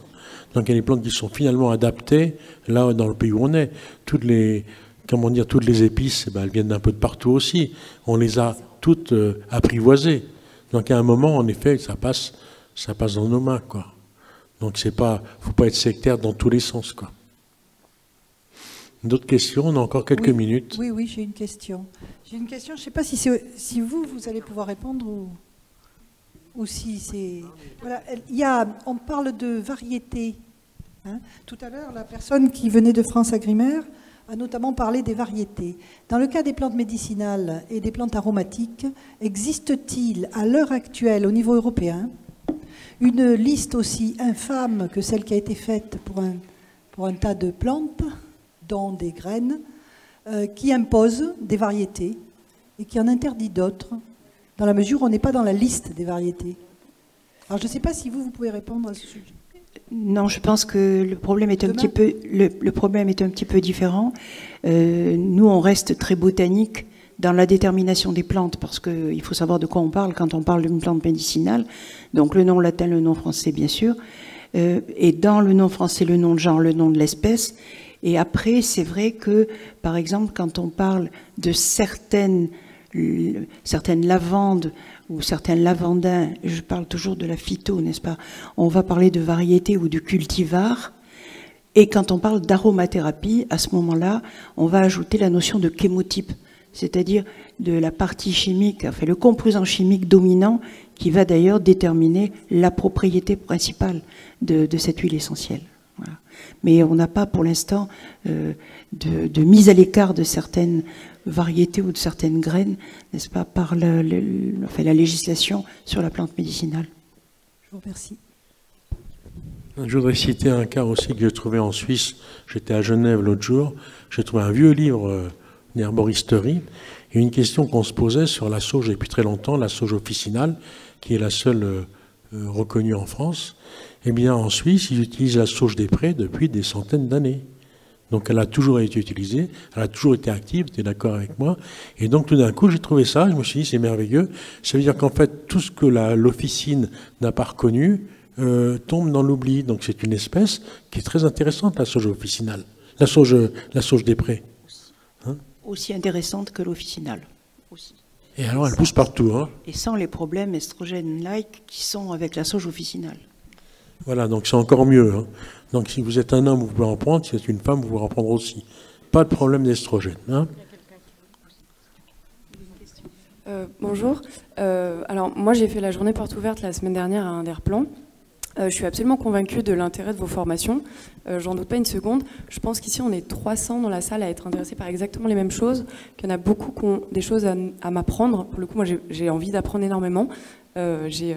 Donc il y a des plantes qui sont finalement adaptées là dans le pays où on est. Toutes les épices, elles viennent d'un peu de partout aussi. On les a toutes apprivoisées. Donc à un moment, en effet, ça passe dans nos mains, quoi. Donc faut pas être sectaire dans tous les sens, quoi. D'autres questions? On a encore quelques minutes. Oui, j'ai une question. Je ne sais pas si vous allez pouvoir répondre ou si c'est... Voilà, on parle de variétés. Hein. Tout à l'heure, la personne qui venait de France Agrimaire a notamment parlé des variétés. Dans le cas des plantes médicinales et des plantes aromatiques, existe-t-il à l'heure actuelle au niveau européen une liste aussi infâme que celle qui a été faite pour un tas de plantes, dont des graines, qui impose des variétés et qui en interdit d'autres, dans la mesure où on n'est pas dans la liste des variétés? Alors je ne sais pas si vous pouvez répondre à ce sujet. Non, je pense que le problème est un petit peu différent. Nous, on reste très botanique dans la détermination des plantes, parce qu'il faut savoir de quoi on parle quand on parle d'une plante médicinale. Donc le nom latin, le nom français, bien sûr. Et dans le nom français, le nom de genre, le nom de l'espèce. Et après, c'est vrai que, par exemple, quand on parle de certaines lavandes ou certains lavandins, je parle toujours de la phyto, n'est-ce pas? On va parler de variété ou de cultivar. Et quand on parle d'aromathérapie, à ce moment-là, on va ajouter la notion de chémotype, c'est-à-dire de la partie chimique, enfin le composant chimique dominant qui va d'ailleurs déterminer la propriété principale de cette huile essentielle. Voilà. Mais on n'a pas pour l'instant de mise à l'écart de certaines variétés ou de certaines graines, n'est-ce pas, par la législation sur la plante médicinale. Je vous remercie. Je voudrais citer un cas aussi que j'ai trouvé en Suisse. J'étais à Genève l'autre jour, j'ai trouvé un vieux livre d'herboristerie et une question qu'on se posait sur la sauge depuis très longtemps, la sauge officinale, qui est la seule reconnue en France. Eh bien, en Suisse, ils utilisent la sauge des prés depuis des centaines d'années. Donc elle a toujours été utilisée, elle a toujours été active, tu es d'accord avec moi. Et donc tout d'un coup, j'ai trouvé ça, je me suis dit, c'est merveilleux. Ça veut dire qu'en fait, tout ce que l'officine n'a pas reconnu tombe dans l'oubli. Donc c'est une espèce qui est très intéressante, la sauge officinale. La sauge des prés. Hein? Aussi intéressante que l'officinale. Aussi. Et alors, elle pousse partout. Hein? Et sans les problèmes estrogènes-like qui sont avec la sauge officinale. Voilà, donc c'est encore mieux. Hein? Donc si vous êtes un homme, vous pouvez en prendre. Si vous êtes une femme, vous pouvez en prendre aussi. Pas de problème d'estrogène. Hein? Bonjour. Alors moi j'ai fait la journée porte ouverte la semaine dernière à Inderplan. Je suis absolument convaincue de l'intérêt de vos formations. J'en doute pas une seconde. Je pense qu'ici on est 300 dans la salle à être intéressés par exactement les mêmes choses, qu'il y en a beaucoup qui ont des choses à m'apprendre. Pour le coup, moi j'ai envie d'apprendre énormément. J'ai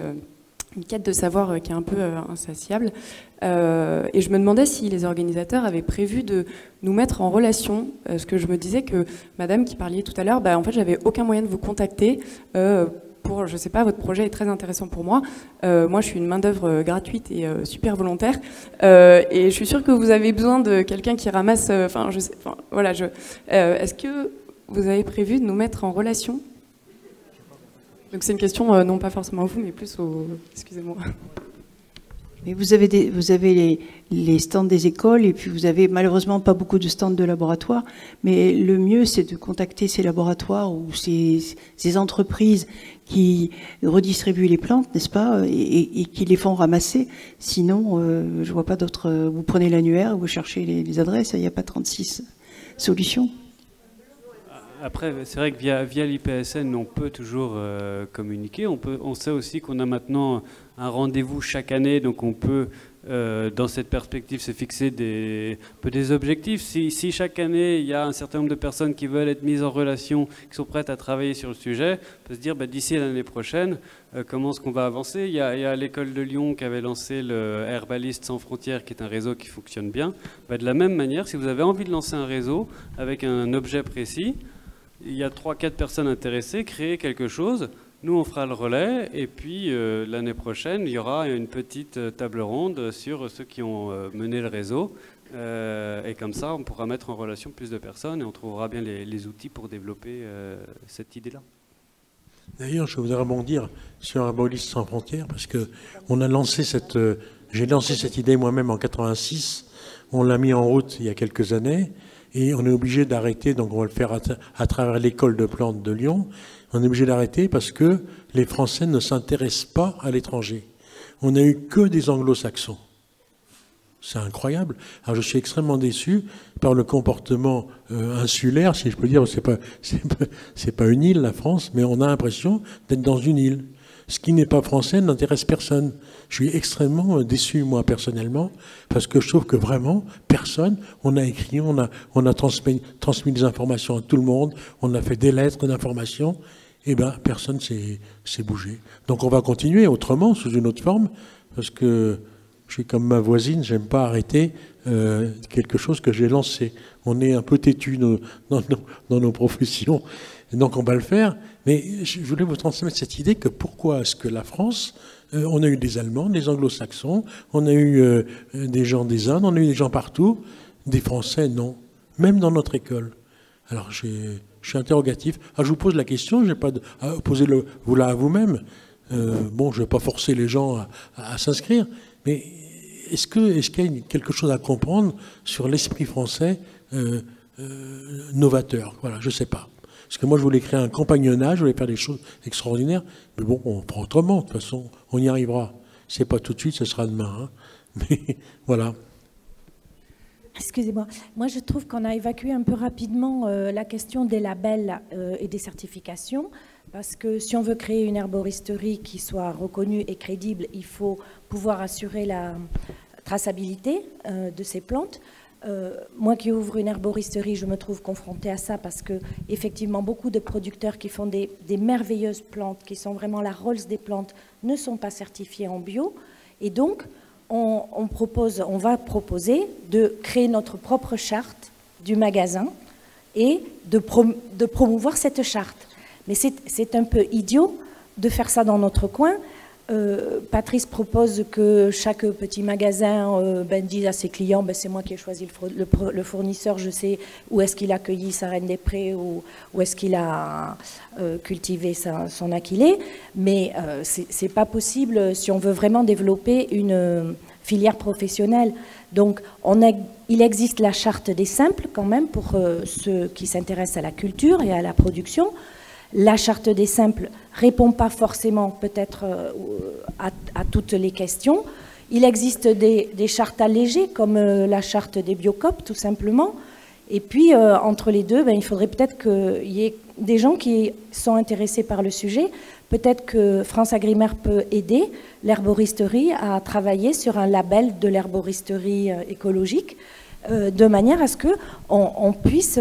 une quête de savoir qui est un peu insatiable. Et je me demandais si les organisateurs avaient prévu de nous mettre en relation, parce que je me disais que madame qui parliez tout à l'heure, en fait j'avais aucun moyen de vous contacter pour, je sais pas, votre projet est très intéressant pour moi. Moi je suis une main d'œuvre gratuite et super volontaire, et je suis sûre que vous avez besoin de quelqu'un qui ramasse, voilà, est-ce que vous avez prévu de nous mettre en relation? Donc c'est une question non pas forcément à vous, mais plus au... Excusez-moi. Mais vous avez les stands des écoles et puis vous avez malheureusement pas beaucoup de stands de laboratoires. Mais le mieux, c'est de contacter ces laboratoires ou ces entreprises qui redistribuent les plantes, n'est-ce pas, et qui les font ramasser. Sinon, je vois pas d'autres. Vous prenez l'annuaire, vous cherchez les adresses, il n'y a pas 36 solutions. Après, c'est vrai que via l'IPSN, on peut toujours communiquer. On sait aussi qu'on a maintenant un rendez-vous chaque année, donc on peut, dans cette perspective, se fixer des objectifs. Si chaque année, il y a un certain nombre de personnes qui veulent être mises en relation, qui sont prêtes à travailler sur le sujet, on peut se dire, d'ici à l'année prochaine, comment est-ce qu'on va avancer? Il y a l'école de Lyon qui avait lancé le Herbaliste sans frontières, qui est un réseau qui fonctionne bien. De la même manière, si vous avez envie de lancer un réseau avec un objet précis, il y a 3-4 personnes intéressées, créer quelque chose, nous on fera le relais, et puis l'année prochaine, il y aura une petite table ronde sur ceux qui ont mené le réseau, et comme ça on pourra mettre en relation plus de personnes, et on trouvera bien les outils pour développer cette idée-là. D'ailleurs, je voudrais rebondir sur Herbaliste sans frontières, parce que on a lancé j'ai lancé cette idée moi-même en 86, on l'a mis en route il y a quelques années, et on est obligé d'arrêter, donc on va le faire à travers l'école de plantes de Lyon. On est obligé d'arrêter parce que les Français ne s'intéressent pas à l'étranger. On n'a eu que des anglo-saxons. C'est incroyable. Alors je suis extrêmement déçu par le comportement insulaire, si je peux dire. C'est pas une île, la France, mais on a l'impression d'être dans une île. Ce qui n'est pas français n'intéresse personne. Je suis extrêmement déçu, moi, personnellement, parce que je trouve que vraiment, personne, on a écrit, on a transmis des informations à tout le monde, on a fait des lettres d'information, et personne s'est bougé. Donc on va continuer autrement, sous une autre forme, parce que je suis comme ma voisine, j'aime pas arrêter quelque chose que j'ai lancé. On est un peu têtus dans nos professions, et donc on va le faire. Mais je voulais vous transmettre cette idée que pourquoi est-ce que la France, on a eu des Allemands, des Anglo-Saxons, on a eu des gens des Indes, on a eu des gens partout, des Français, non. Même dans notre école. Alors je suis interrogatif. Alors je vous pose la question, je n'ai pas à poser vous là à vous-même. Je ne vais pas forcer les gens à s'inscrire, mais est-ce qu'il y a quelque chose à comprendre sur l'esprit français novateur? Voilà, je ne sais pas. Parce que moi, je voulais créer un compagnonnage, je voulais faire des choses extraordinaires. Mais bon, on prend autrement, de toute façon, on y arrivera. C'est pas tout de suite, ce sera demain. Hein. Mais voilà. Excusez-moi. Moi, je trouve qu'on a évacué un peu rapidement la question des labels et des certifications. Parce que si on veut créer une herboristerie qui soit reconnue et crédible, il faut pouvoir assurer la traçabilité de ces plantes. Moi qui ouvre une herboristerie, je me trouve confrontée à ça parce que effectivement beaucoup de producteurs qui font des merveilleuses plantes, qui sont vraiment la Rolls des plantes, ne sont pas certifiés en bio. Et donc, on va proposer de créer notre propre charte du magasin et de promouvoir cette charte. Mais c'est un peu idiot de faire ça dans notre coin Patrice propose que chaque petit magasin dise à ses clients, c'est moi qui ai choisi le fournisseur, je sais où est-ce qu'il a cueilli sa reine des prés ou où est-ce qu'il a cultivé son aquilée. Mais c'est pas possible si on veut vraiment développer une filière professionnelle. Donc il existe la charte des simples quand même pour ceux qui s'intéressent à la culture et à la production. La charte des simples répond pas forcément peut-être à toutes les questions. Il existe des chartes allégées comme la charte des Biocop tout simplement. Et puis entre les deux, il faudrait peut-être qu'il y ait des gens qui sont intéressés par le sujet. Peut-être que France Agrimaire peut aider l'herboristerie à travailler sur un label de l'herboristerie écologique de manière à ce qu'on puisse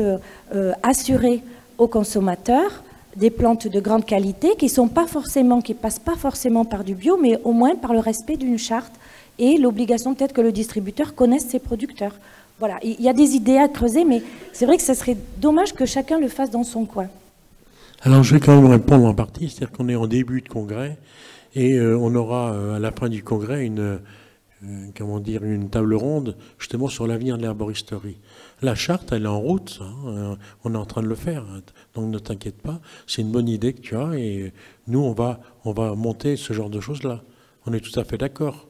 assurer aux consommateurs des plantes de grande qualité qui passent pas forcément par du bio, mais au moins par le respect d'une charte et l'obligation peut-être que le distributeur connaisse ses producteurs. Voilà, il y a des idées à creuser, mais c'est vrai que ce serait dommage que chacun le fasse dans son coin. Alors je vais quand même répondre en partie, c'est-à-dire qu'on est en début de congrès et on aura à la fin du congrès une table ronde justement sur l'avenir de l'herboristerie. La charte, elle est en route, hein, on est en train de le faire, donc ne t'inquiète pas, c'est une bonne idée que tu as et nous on va monter ce genre de choses-là. On est tout à fait d'accord.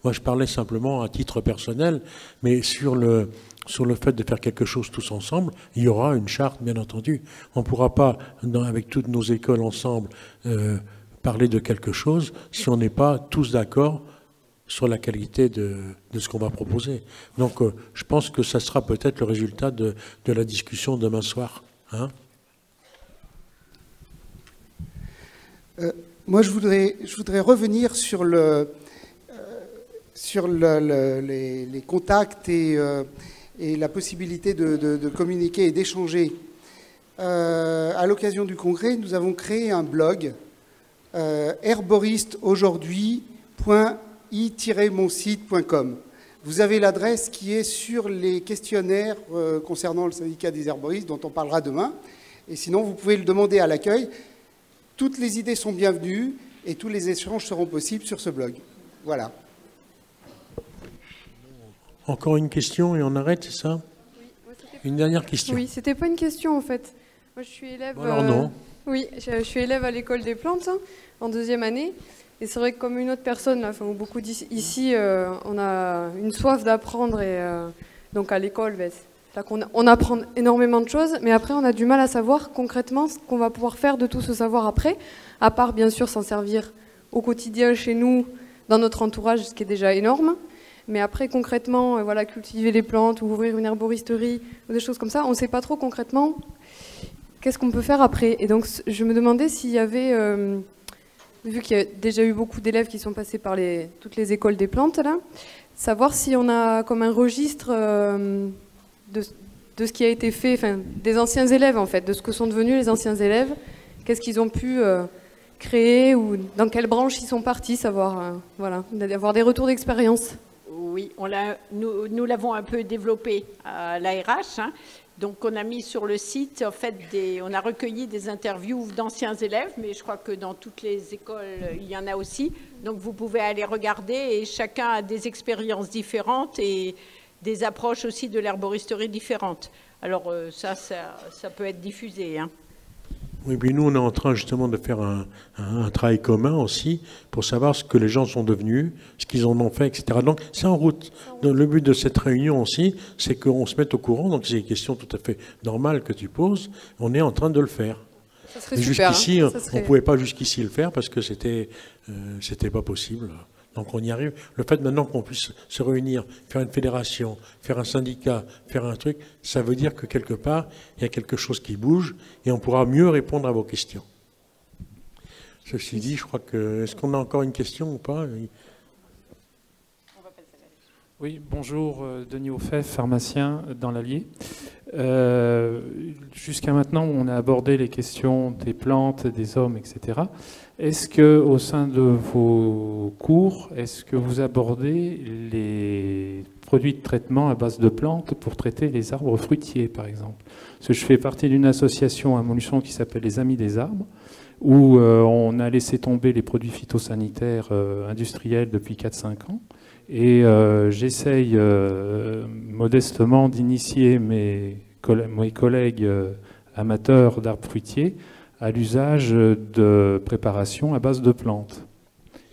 Moi je parlais simplement à titre personnel, mais sur le fait de faire quelque chose tous ensemble, il y aura une charte bien entendu. On ne pourra pas, avec toutes nos écoles ensemble, parler de quelque chose si on n'est pas tous d'accord sur la qualité de ce qu'on va proposer. Donc je pense que ça sera peut-être le résultat de la discussion demain soir. Hein ? Moi, je voudrais revenir sur les contacts et la possibilité de communiquer et d'échanger. À l'occasion du congrès, nous avons créé un blog herboristeaujourd'hui.i-monsite.com. Vous avez l'adresse qui est sur les questionnaires concernant le syndicat des herboristes dont on parlera demain. Et sinon, vous pouvez le demander à l'accueil. Toutes les idées sont bienvenues et tous les échanges seront possibles sur ce blog. Voilà. Encore une question et on arrête, c'est ça? Une dernière question. Oui, c'était pas une question en fait. Moi, je suis élève. Alors non. Oui, je suis élève à l'école des plantes en 2e année. Et c'est vrai que comme une autre personne, là, enfin, beaucoup ici, on a une soif d'apprendre et donc à l'école, on apprend énormément de choses, mais après on a du mal à savoir concrètement ce qu'on va pouvoir faire de tout ce savoir après, à part bien sûr s'en servir au quotidien chez nous, dans notre entourage, ce qui est déjà énorme. Mais après concrètement, voilà, cultiver les plantes ou ouvrir une herboristerie ou des choses comme ça, on ne sait pas trop concrètement qu'est-ce qu'on peut faire après. Et donc je me demandais s'il y avait... vu qu'il y a déjà eu beaucoup d'élèves qui sont passés par toutes les écoles des plantes, là, savoir si on a comme un registre de ce qui a été fait, enfin, des anciens élèves en fait, de ce que sont devenus les anciens élèves, qu'est-ce qu'ils ont pu créer ou dans quelle branche ils sont partis, savoir, voilà, d'avoir des retours d'expérience. Oui, nous l'avons un peu développé à l'ARH. Hein. Donc on a mis sur le site, en fait, on a recueilli des interviews d'anciens élèves, mais je crois que dans toutes les écoles, il y en a aussi. Donc vous pouvez aller regarder et chacun a des expériences différentes et des approches aussi de l'herboristerie différentes. Alors ça peut être diffusé. Hein. Oui, puis nous on est en train justement de faire un travail commun aussi pour savoir ce que les gens sont devenus, ce qu'ils en ont fait, etc. Donc c'est en route. Donc, le but de cette réunion aussi, c'est qu'on se mette au courant. Donc c'est des questions tout à fait normales que tu poses. On est en train de le faire. Ça serait super. Jusqu'ici, on ne pouvait pas jusqu'ici le faire parce que c'était pas possible. Donc on y arrive. Le fait maintenant qu'on puisse se réunir, faire une fédération, faire un syndicat, faire un truc, ça veut dire que quelque part, il y a quelque chose qui bouge et on pourra mieux répondre à vos questions. Ceci dit, je crois que... Est-ce qu'on a encore une question ou pas? Oui, bonjour, Denis Auffet, pharmacien dans l'Allier. Jusqu'à maintenant, on a abordé les questions des plantes, des hommes, etc. Est-ce que, au sein de vos cours, est-ce que vous abordez les produits de traitement à base de plantes pour traiter les arbres fruitiers, par exemple? Parce que je fais partie d'une association à Montluçon qui s'appelle les Amis des Arbres, où on a laissé tomber les produits phytosanitaires industriels depuis 4-5 ans. Et j'essaye modestement d'initier mes collègues amateurs d'arbres fruitiers à l'usage de préparations à base de plantes.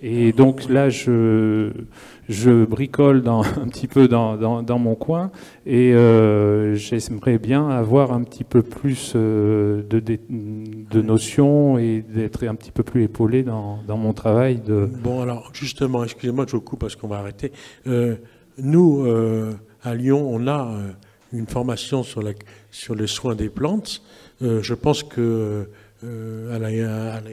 Et donc là, je bricole un petit peu dans mon coin, et j'aimerais bien avoir un petit peu plus de notions et d'être un petit peu plus épaulé dans mon travail. Bon, alors justement, excusez-moi, je vous coupe parce qu'on va arrêter. Nous, à Lyon, on a une formation sur les soins des plantes. Je pense que à la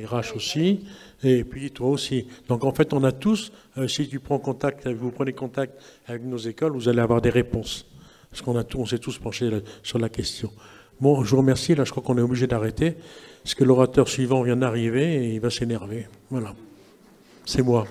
RH aussi, et puis toi aussi. Donc en fait, on a tous, si vous prenez contact avec nos écoles, vous allez avoir des réponses. Parce on s'est tous penchés sur la question. Bon, je vous remercie. Là, je crois qu'on est obligé d'arrêter, parce que l'orateur suivant vient d'arriver et il va s'énerver. Voilà. C'est moi.